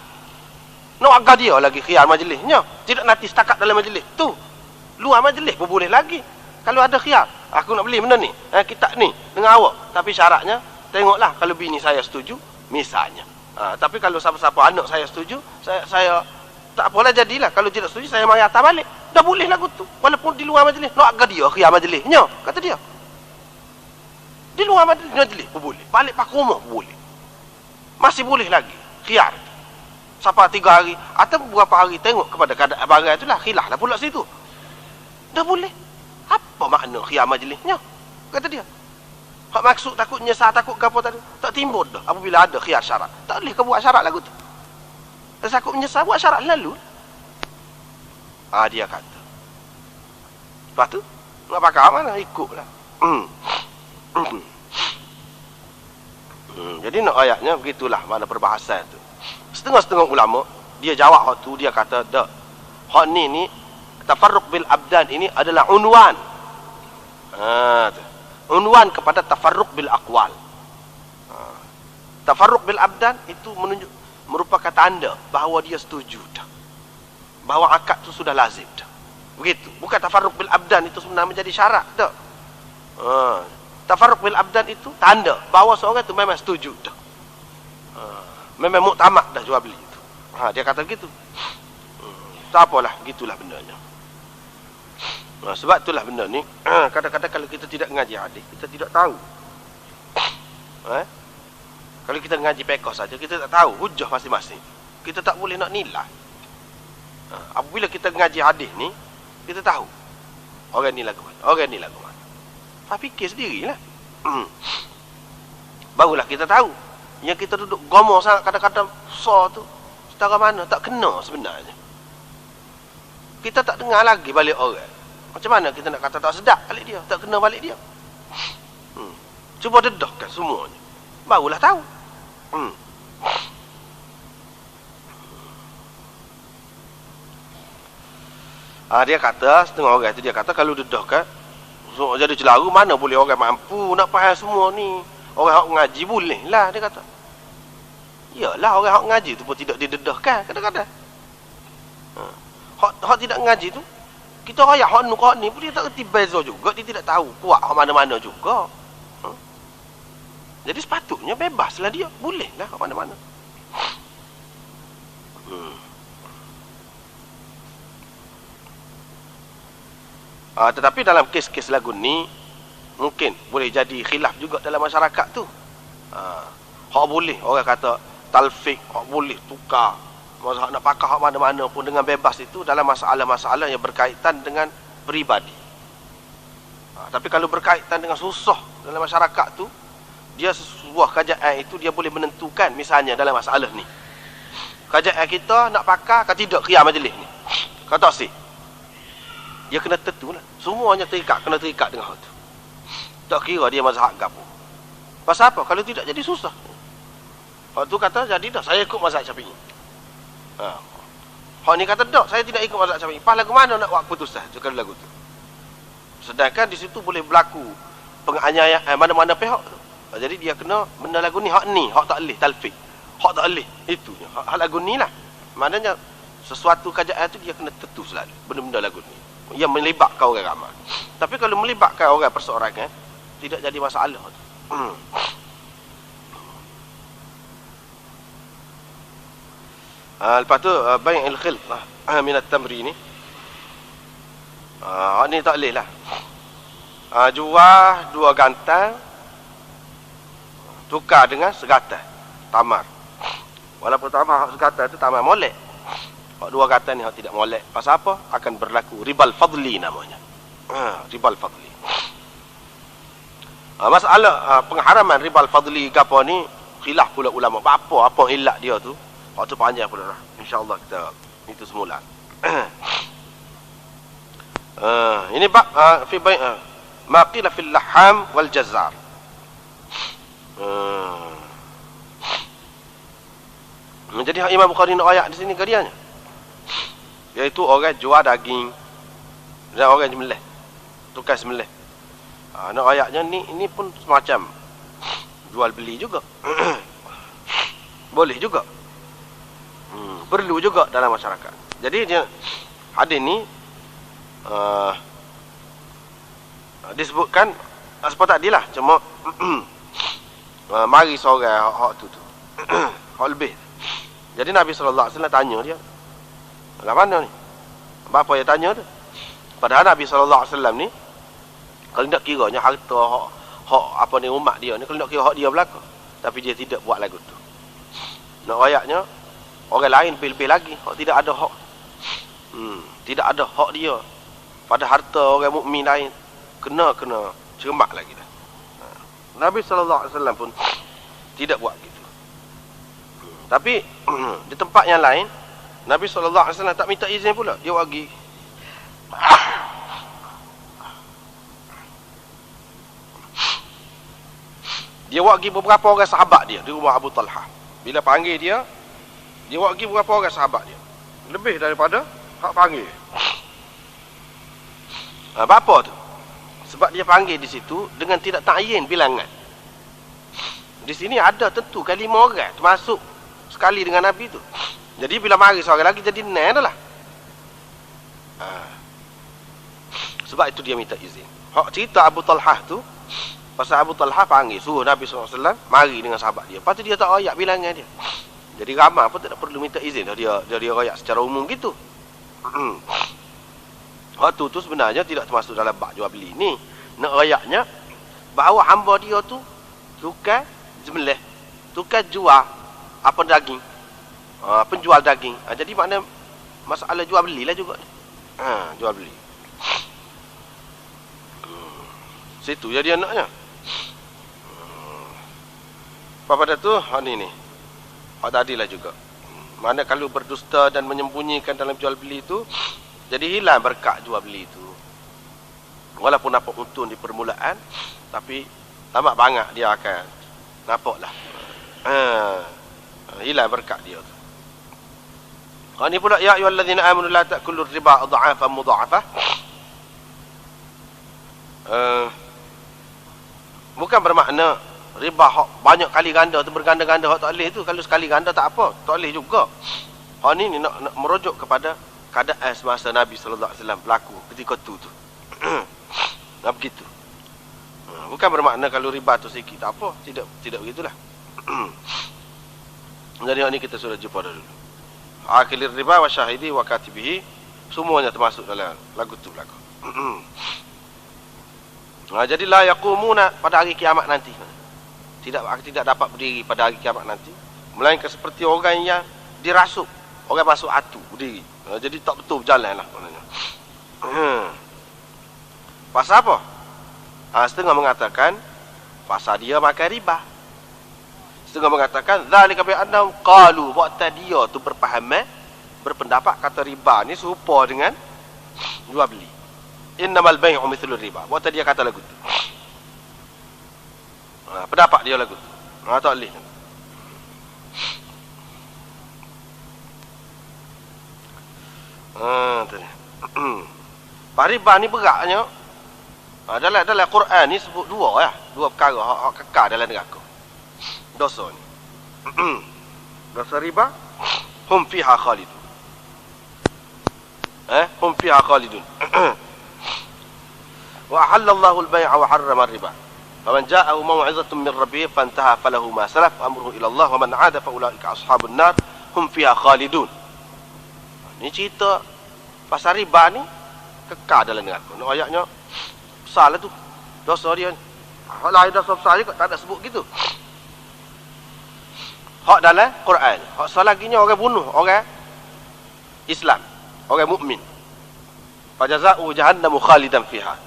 Nak agak dia lagi khiyar majlisnya. Tidak nanti setakat dalam majlis tu. Luar majlis pun boleh lagi. Kalau ada khiyar, aku nak beli benda ni, kitab ni dengan awak, tapi syaratnya tengoklah kalau bini saya setuju misalnya. Tapi kalau siapa-siapa anak saya setuju, saya tak apalah jadilah. Kalau tidak setuju saya mari atas balik. Dah boleh lagu tu. Walaupun di luar majlis, nak agak dia khiyar majlisnya, kata dia. Di luar majlis pun boleh. Balik pak rumah pun boleh. Masih boleh lagi khiyar. Sampai 3 hari atau beberapa hari tengok kepada keadaan barang itulah, khilaf lah pula situ. Dah boleh. Apa makna khiyar majlisnya? Kata dia. Hak maksud takut nyesal, takut gapo tadi. Tak timbul dah apabila ada khiyar syarat. Tak boleh ke buat syarat lagu tu. Takut menyesal buat syarat lalu. Dia kata. Lepas tu nak pakai mana ikutlah. Jadi nak ayatnya begitulah mana perbahasan tu. Setengah-setengah ulama dia jawab hak tu, dia kata dak. Hak ni tafarruq bil abdan ini adalah unwan. Unwan kepada tafarruq bil aqwal. Tafarruq bil abdan itu merupakan tanda bahawa dia setuju dah. Bahawa akad itu sudah lazim dah. Begitu. Bukan tafarruq bil abdan itu sebenarnya menjadi syarat dah. Tafarruq bil abdan itu tanda bahawa seorang itu memang setuju dah. Memang muktamad dah jual beli itu. Dia kata begitu. Tak apalah, gitulah bendanya. Sebab itulah benda ni kadang-kadang kalau kita tidak ngaji hadis, kita tidak tahu. Kalau kita ngaji fiqh saja, kita tak tahu hujah masing-masing. Kita tak boleh nak nilai. Apabila kita ngaji hadis ni, kita tahu orang ni lagu mana, orang ni lagu mana. Fikir sendirilah. Barulah kita tahu. Yang kita duduk gomoh sangat kadang-kadang so tu setara mana tak kena sebenarnya. Kita tak dengar lagi balik orang. Macam mana kita nak kata tak sedap balik dia, tak kena balik dia. Cuba dedahkan semuanya. Barulah tahu. Dia kata, setengah orang itu dia kata kalau dedahkan jadi celaru, mana boleh orang mampu nak faham semua ni. Orang hak ngaji boleh lah, dia kata. Iyalah orang hak ngaji tu pun tidak didedahkan kadang-kadang. Hak tidak ngaji tu, kita rakyat hak ni pun dia tak kerti beza juga. Dia tidak tahu kuat hak mana-mana juga. Jadi sepatutnya bebaslah dia. Bolehlah hak mana-mana. Tetapi dalam kes-kes lagu ni mungkin boleh jadi khilaf juga dalam masyarakat tu. Hak boleh orang kata talfik, hak boleh tukar. Hak nak pakai hak mana-mana pun dengan bebas itu dalam masalah-masalah yang berkaitan dengan peribadi. Tapi kalau berkaitan dengan susah dalam masyarakat tu, dia sebuah kajian itu dia boleh menentukan. Misalnya dalam masalah ni, kajian kita nak pakai ke tidak khiyar majlis ni, kata si dia kena tentulah. Semuanya terikat, kena terikat dengan hal tu. Tak kira dia mazhab gapo. Pasal apa? Kalau tidak jadi susah. Hak tu kata jadi dah saya ikut mazhab Syafi'i. Hak ni kata tak, saya tidak ikut mazhab Syafi'i. Pas lagu mana nak buat keputusan sekali lagu tu. Sedangkan di situ boleh berlaku penganiayaan mana-mana pihak tu. Jadi dia kena benda lagu ni, hak tak leh talfiq. Hak tak leh itu. Hak lagu ni lah. Maknanya sesuatu kajian tu dia kena tentu selalu benda-benda lagu ni. Yang melibatkan orang ramai. Tapi kalau melibatkan orang perseorangan, tidak jadi masalah tu. Lepas tu bai' al-khilq min at-tamri ni. Ni tak boleh lah. Jual 2 gantang tukar dengan segatang tamar. Walaupun tamar segatang tu tamar molek. Hak 2 gantang ni hak tidak molek. Pasal apa? Akan berlaku ribal fadli namanya. Ribal fadli. Masalah pengharaman ribal fadli gapo ni khilaf pula ulama. Apa ilat dia tu? Waktu panjang pula dah. InsyaAllah kita itu semula. Ini bab fi bai' ma qila fil laham wal jazar. Jadi Imam Bukhari nak ayat di sini kadianya. Iaitu orang jual daging dan orang sembelih. Tukar sembelih. Nak ayatnya ini pun semacam jual beli juga. Boleh juga. Perlu juga dalam masyarakat. Jadi dia hadis ni disebutkan seperti tadi lah, cuma mari seorang hak tu hak lebih. Jadi Nabi sallallahu alaihi wasallam tanya dia, "Lah mana ni?" Apa yang tanya tu? Padahal Nabi sallallahu alaihi wasallam ni kalau nak kiranya harta hak apa ni umat dia ni, kalau nak kira hak dia belaka, tapi dia tidak buat lagu tu. Nak ayatnya orang lain pilih-pilih lagi, hak tidak ada hak. Tidak ada hak dia pada harta orang mukmin lain, kena cermat lagi dah. Nabi sallallahu alaihi wasallam pun tidak buat gitu. Tapi di tempat yang lain Nabi sallallahu alaihi wasallam tak minta izin pula, dia bagi. Dia bagi beberapa orang sahabat dia di rumah Abu Talha. Bila panggil dia bagi beberapa orang sahabat dia. Lebih daripada hak panggil. Apa tu? Sebab dia panggil di situ dengan tidak ta'yin bilangan. Di sini ada tentu kali 5 orang termasuk sekali dengan Nabi tu. Jadi bila mari seorang lagi jadi 6 dah lah. Sebab itu dia minta izin. Hak cerita Abu Talha tu, pasal Abu Talha panggil suruh Nabi SAW mari dengan sahabat dia. Lepas tu dia tak royak bilangan dia. Jadi ramai pun tak perlu minta izin. Dia royak secara umum gitu. Waktu tu sebenarnya tidak termasuk dalam bab jual beli ni. Nak royaknya bahawa hamba dia tu tukar sembelih, tukar jual apa daging, penjual daging. Jadi makna masalah jual belilah juga. Jual beli. Situ jadi anaknya. Apa pada tu? Ni. Tadilah juga. Mana kalau berdusta dan menyembunyikan dalam jual beli itu, jadi hilang berkat jual beli itu. Walaupun nampak untung di permulaan, tapi tamak banyak dia akan nampaklah. Hilang berkat dia tu. Ini pula ya ayyuhallazina amanu la ta'kulur riba adha'afan mudha'afah. Bukan bermakna riba hak banyak kali ganda tu berganda-ganda hak tak boleh tu. Kalau sekali ganda tak apa, tak boleh juga. Hak ni nak merujuk kepada keadaan semasa Nabi sallallahu alaihi wasallam berlaku ketika tu. Nah begitu. Bukan bermakna kalau riba tu sikit tak apa, tidak begitulah. Jadi hak ni kita sudah jumpa dulu. Akilir riba wa syahidi wa katibihi, semuanya termasuk dalam lagu tu berlaku. Jadi la yaqumuna pada hari kiamat nanti. Tidak dapat berdiri pada hari kiamat nanti, melainkan seperti orang yang dirasuk, orang masuk atu berdiri. Jadi tak betul berjalan lah maknanya. Pasal apa? Setengah mengatakan pasal dia makan riba. Setengah mengatakan zalika bi annahum qalu, waktu dia tu berpendapat kata riba ni serupa dengan jual beli. Innamal bai'u mithlur riba. Waktu dia kata lagu tu. Pendapat dia lagu. Tak boleh. Tu ni. Riba ni beratnya. Dalam Quran ni sebut dua perkara hak kekal dalam neraka. Dosa ni. Dosa riba, hum fiha khalidun. Hum fiha khalidun. Wa ahallallahu al-bay'a wa harrama ar-riba. Faman ja'ahu maw'izatun min rabbih fantaha falahu ma salaf wa amruhu ila Allah wa man 'ada fa ulaika ashabun nar hum fiha khalidun. Ni cerita pasal riba ni kekal dalam neraka. Nak ayatnya besar lah tu. Dosa dia ni. Hak lain dosa besar juga tak ada sebut gitu. Hak dalam Quran. Hak selaginya orang bunuh orang Islam, orang mukmin. Fajaza'u jahannamu khalidan fiha.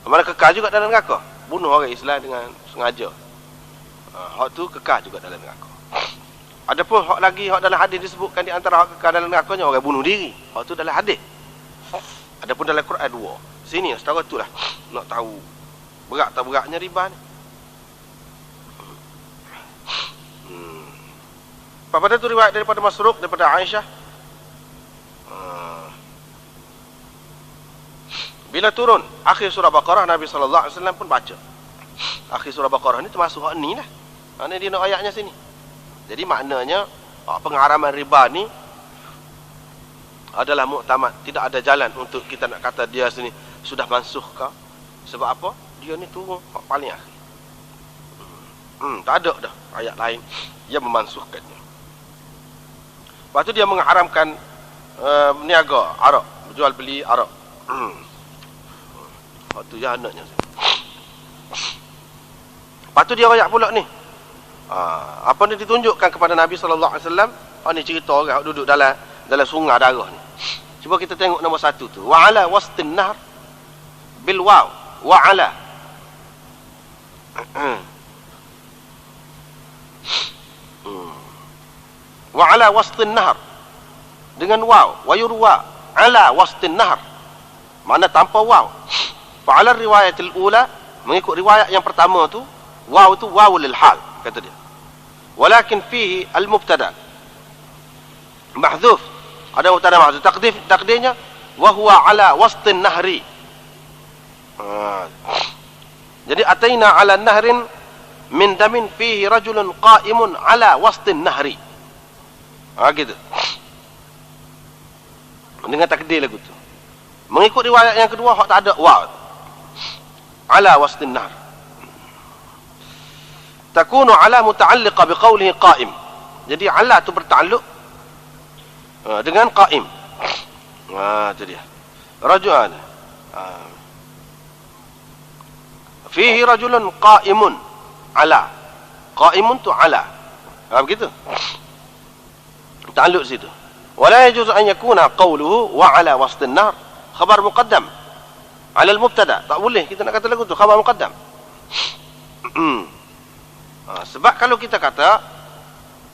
Mana kekal juga dalam neraka. Bunuh orang Islam dengan sengaja. Hak tu kekal juga dalam neraka. Adapun hak lagi, hak dalam hadis disebutkan di antara hak kekal dalam nerakanya orang bunuh diri. Hak tu dalam hadis. Adapun dalam Quran dua. Sini setara tu lah. Nak tahu berat tak beratnya riba ni. Pada tu riwayat daripada Masruq, daripada Aisyah. Bila turun akhir surah Baqarah, Nabi SAW pun baca. Akhir surah Baqarah ni termasuk hak ni lah. Mana dia nak ayatnya sini. Jadi maknanya pengharaman riba ni adalah muktamad. Tidak ada jalan untuk kita nak kata dia sini sudah mansuh ke. Sebab apa? Dia ni turun hak paling akhir. Tak ada dah ayat lain yang memansuhkannya. Lepas tu dia mengharamkan niaga arak, jual beli arak. Waktu jahanamnya. Lepas tu dia ayat pula ni. Apa ni ditunjukkan kepada Nabi SAW. Ni cerita orang duduk dalam sungai darah ni. Cuba kita tengok nombor satu tu. Wa ala wastin nahr bil waw. Wa ala. Wa ala wastin nahr dengan waw. Wa yurwa ala wastin nahr. Mana tanpa waw. Fa ala riwayatil ula, mengikut riwayat yang pertama tu, waw tu waw lil hal kata dia. Walakin fihi al mubtada mahdhuf. Ada mubtada mahdhuf. Takdirnya wa huwa ala wastin nahri. Jadi ataina ala nahrin min damin fihi rajulun qa'imun ala wastin nahri. Gitu. Dengan takdir lagu tu. Mengikut riwayat yang kedua hak tak ada waw. Ala wastin nahr. Takunu ala muta'alliqa biqawlihi qa'im. Jadi ala tu bertakluk dengan qa'im. Itu dia. Rajul fihi rajulun qa'imun ala. Qa'imun tu ala. Begitu. Ta'alluq situ. Wala yajuzu an yakuna qawluhu wa ala wastin nahr khabar muqaddam ala al-mubtada. Tak boleh kita nak kata lagu tu khabar muqaddam. Sebab kalau kita kata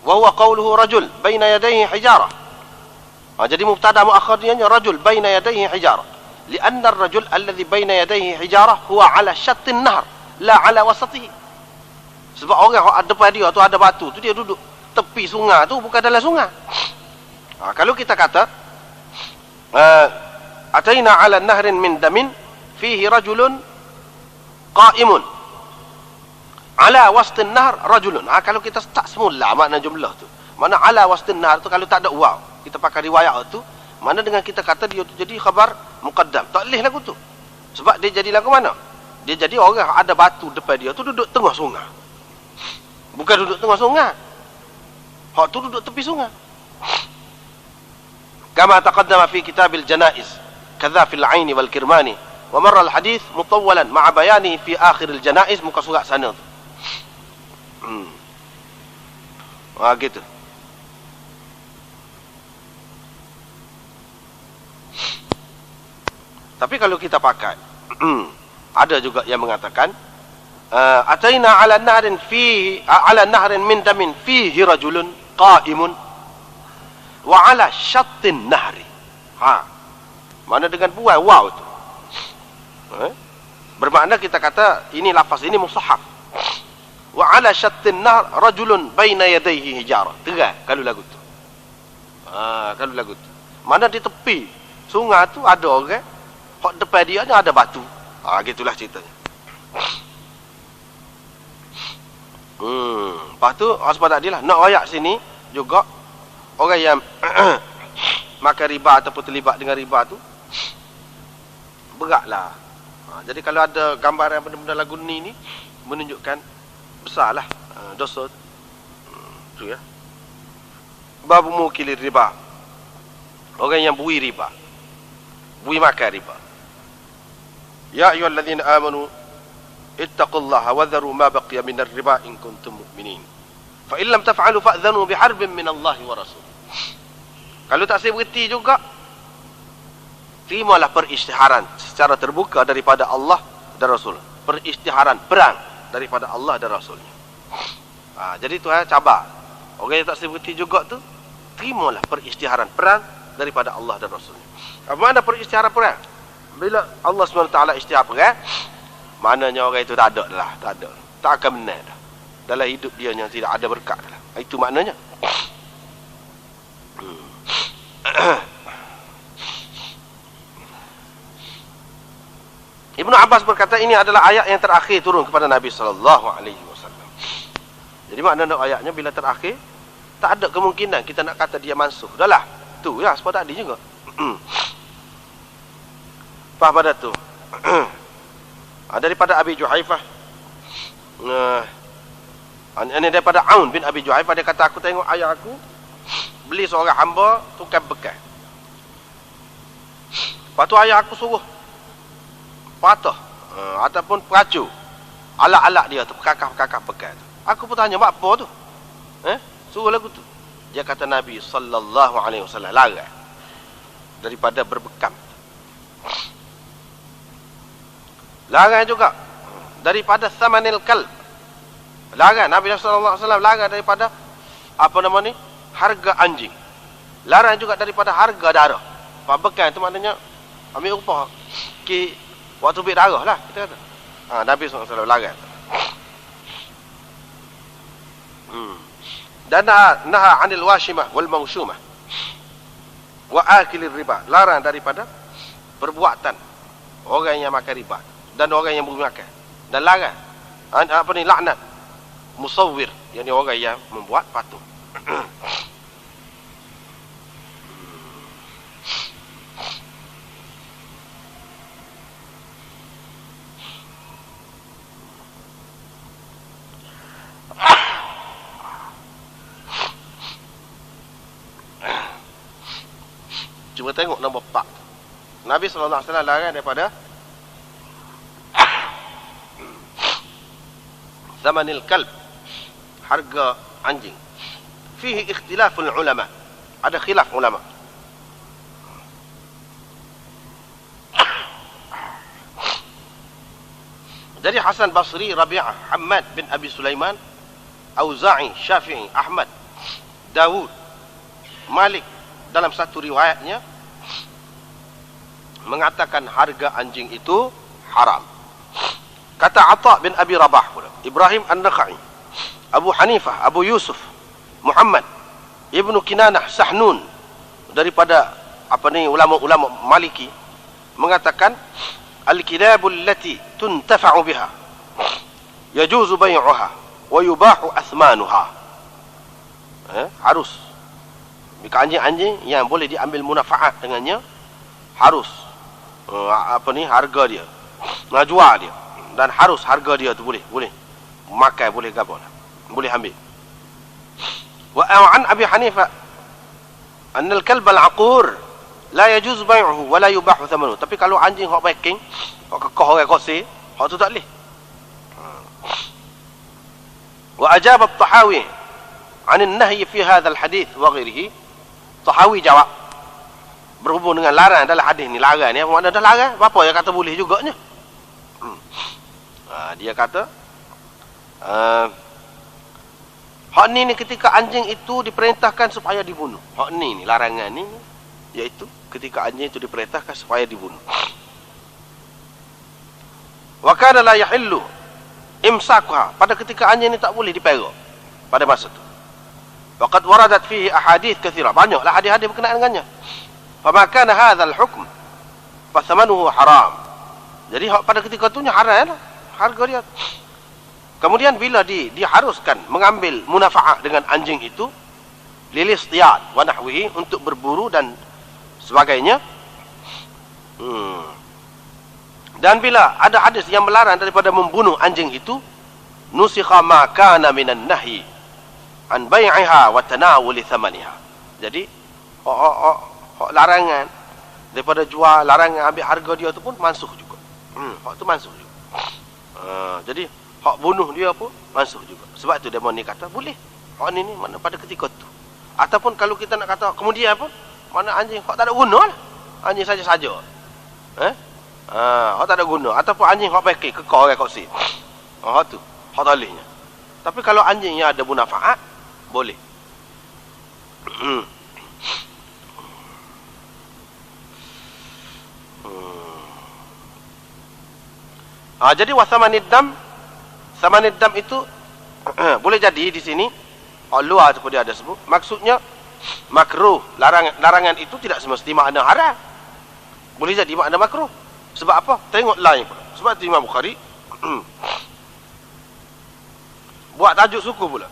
wa huwa qawluhu rajul baina yadayhi hijarah. Jadi mubtada muakhirnya rajul baina yadayhi hijarah. Lianna ar-rajul alladhi baina yadayhi hijarah huwa ala shattin nahr la ala wasatihi. Sebab orang yang depan dia tu ada batu tu dia duduk tepi sungai tu, bukan dalam sungai. Kalau kita kata ataina ala nahrin min damin fihi rajulun qa'imun ala wastin nahr rajulun. Kalau kita start semula makna jumlah tu, mana ala wastin nahr tu kalau tak ada waw, kita pakai riwayat tu, mana dengan kita kata dia tu jadi khabar muqaddam. Tak boleh lagu tu. Sebab dia jadi lagu mana? Dia jadi orang ada batu depan dia tu duduk tengah sungai. Bukan duduk tengah sungai. Hak tu duduk tepi sungai. Kama taqaddama fi kitabil janaiz, kadza fil 'aini wal kirmani, wa marra al hadith mutawwalan ma'a bayani fi akhir al janaiz, muka surat sana tu. Gitu. Tapi kalau kita pakai ada juga yang mengatakan ataina ala nahrin fihi ala nahrin min damin fihi rajulun qa'imun wa ala shattin nahri. Mana dengan buai waw tu. Bermakna kita kata ini lafaz ini musahhaf. wa ala syattin nahr rajulun baina yadayhi hijarah. Terang kalau lagu tu. Kalau lagu tu. Mana di tepi sungai tu ada orang, hak depan dia ni ada batu. Gitulah ceritanya. Lepas tu sebab tadi lah nak ayat sini juga orang yang makan riba ataupun terlibat dengan riba tu beratlah. Jadi kalau ada gambaran benda-benda lagu ni menunjukkan besarlah dosa tu ya. Bab mukilir riba. Orang yang bui riba. Bui makan riba. Ya ayyuhalladzina amanu ittaqullaha wa dharu ma baqiya minar riba in kuntum mu'minin. Fa in lam taf'alu fa'dhanu biharbin minallahi wa rasul. Kalau tak saya berhenti juga, terimalah perisytiharan secara terbuka daripada Allah dan Rasul. Perisytiharan perang daripada Allah dan Rasulnya. Jadi tu cabar. Orang yang tak saya berhenti juga tu, terimalah perisytiharan perang daripada Allah dan Rasulnya. Apa makna perisytiharan perang? Bila Allah SWT isytihar perang, maknanya orang itu tak ada lah, tak ada. Tak akan menang dah. Dalam hidup dia yang tidak ada berkat dah. Itu maknanya. Ibnu Abbas berkata ini adalah ayat yang terakhir turun kepada Nabi SAW. Jadi makna ayatnya bila terakhir, tak ada kemungkinan kita nak kata dia mansuh. Dah lah. Tu ya, sebab tadi juga. Faham pada tu. Daripada Abi Juhaifah. Ini daripada Aun bin Abi Juhaifah, dia kata aku tengok ayah aku beli seorang hamba tukang bekas. Lepas tu ayah aku suruh patah ataupun peracu alat-alat dia tu, perkakah-perkakah bekas tu. Aku pun tanya, buat apa tu? Suruh lagu tu. Dia kata Nabi SAW larang daripada berbekam. Larang juga daripada samanil kalb. Larang Nabi SAW larang daripada apa nama ni? Harga anjing. Larang juga daripada harga darah. Bekan itu maknanya ambil upah waktu ambil darah lah kita kata. Nabi SAW larang. Dan naha 'anil washimah wal mawshumah wa akilir riba. Larang daripada perbuatan orang yang makan riba dan orang yang makan. Dan larang laknat musawwir, yakni orang yang membuat patung. Cuba tengok nombor 4. Nabi SAW larang daripada zamanil kalb, harga anjing. Fihi ikhtilaful ulama. Ada khilaf ulama. Jadi Hasan Basri, Rabi'ah, Hamad bin Abi Sulaiman, Auza'i, Syafi'i, Ahmad, Dawud, Malik dalam satu riwayatnya mengatakan harga anjing itu haram. Kata Atha bin Abi Rabah pula, Ibrahim An-Nakhai, Abu Hanifah, Abu Yusuf, Muhammad Ibnu Kinanah, Sahnun, daripada ulama-ulama Maliki mengatakan al-kilabul lati tuntafa'u biha yajuzu bay'uha wa yubahu athmanuha. Harus jika anjing-anjing yang boleh diambil munafaat dengannya, harus harga dia, nak jual dia, dan harus harga dia tu boleh makan, boleh gabung, boleh ambil. Wa an Abi Hanifah anna al-kalb al-aqur la yajuz bay'uhu wa la yubahu thamanuhu. Tapi kalau anjing hok backing, hok kekah orang kosir, hok tu tak boleh. Wa ajaba at-Tahawi an an-nahy fi hadha al-hadith wa ghairihi. Tahawi jawab berhubung dengan larang dalam hadis ni. Larang ni apa makna dah larang? Apa yang kata boleh juganya? Dia kata hak ni ketika anjing itu diperintahkan supaya dibunuh. Hak ni larangan ni iaitu ketika anjing itu diperintahkan supaya dibunuh. Wa kana la yahillu imsakuha, pada ketika anjing ni tak boleh dipera pada masa tu. Waqad waradat fihi ahadith katsira, banyaklah hadis-hadis berkenaan dengannya. Fa ma kana hadzal hukm fa thamanuhu haram. Jadi pada ketika tu nya haram lah harga dia. Kemudian bila diharuskan mengambil munafa'ah dengan anjing itu lilistiyad wa nahwihi, untuk berburu dan sebagainya. Dan bila ada hadis yang melarang daripada membunuh anjing itu, nusikha ma kana minan nahyi an bai'iha wa tanawuli thamaniha. Jadi larangan daripada jual, larangan ambil harga dia tu pun mansuh juga. Hak tu mansuh juga. Jadi hak bunuh dia pun mansuh juga. Sebab tu dia ni kata boleh. Hak ni mana pada ketika tu. Ataupun kalau kita nak kata kemudian pun, mana anjing hak tak ada guna lah. Anjing saja-saja. Hak tak ada guna. Ataupun anjing hak pakai kekal orang kat sini. Hak tu, hak tak bolehnya. Tapi kalau anjingnya ada munafaat, boleh. Jadi wasamanid dam, samanid dam itu boleh jadi di sini luar seperti ada sebut, maksudnya makruh. Larangan itu tidak semesti makna haram. Boleh jadi makna makruh. Sebab apa? Tengok lain pula. Sebab tu Imam Bukhari buat tajuk suku pula.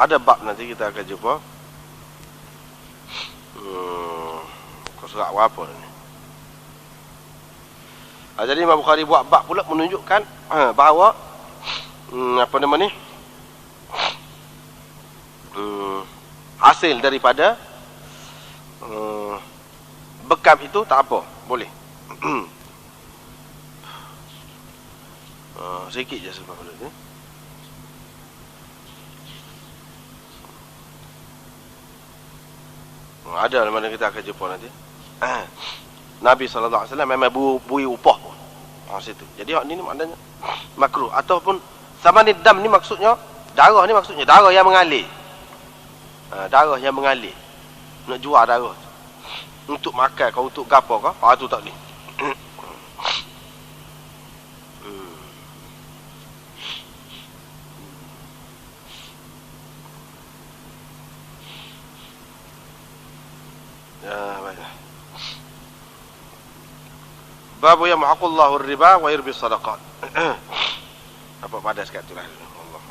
Ada bab nanti kita akan jumpa. Kau surat apa ni? Jadi Imam Bukhari buat bab pula menunjukkan bahawa apa nama ni? Hasil daripada bekam itu tak apa, boleh. Sikit je sebab ni. Ada mana kita akan jumpa nanti. Nabi SAW memang bui upah pun. Situ. Jadi hak ni maknanya makruh. Ataupun samanid dam ni maksudnya darah ni, maksudnya darah yang mengalir. Darah yang mengalir. Nak jual darah tu. Untuk makan kau, untuk gapo kau, tu tak boleh. Baiklah. Babu yamhaqullahu ar-riba wa yurbi sadaqat. Apa padas kat tu lah. Allah.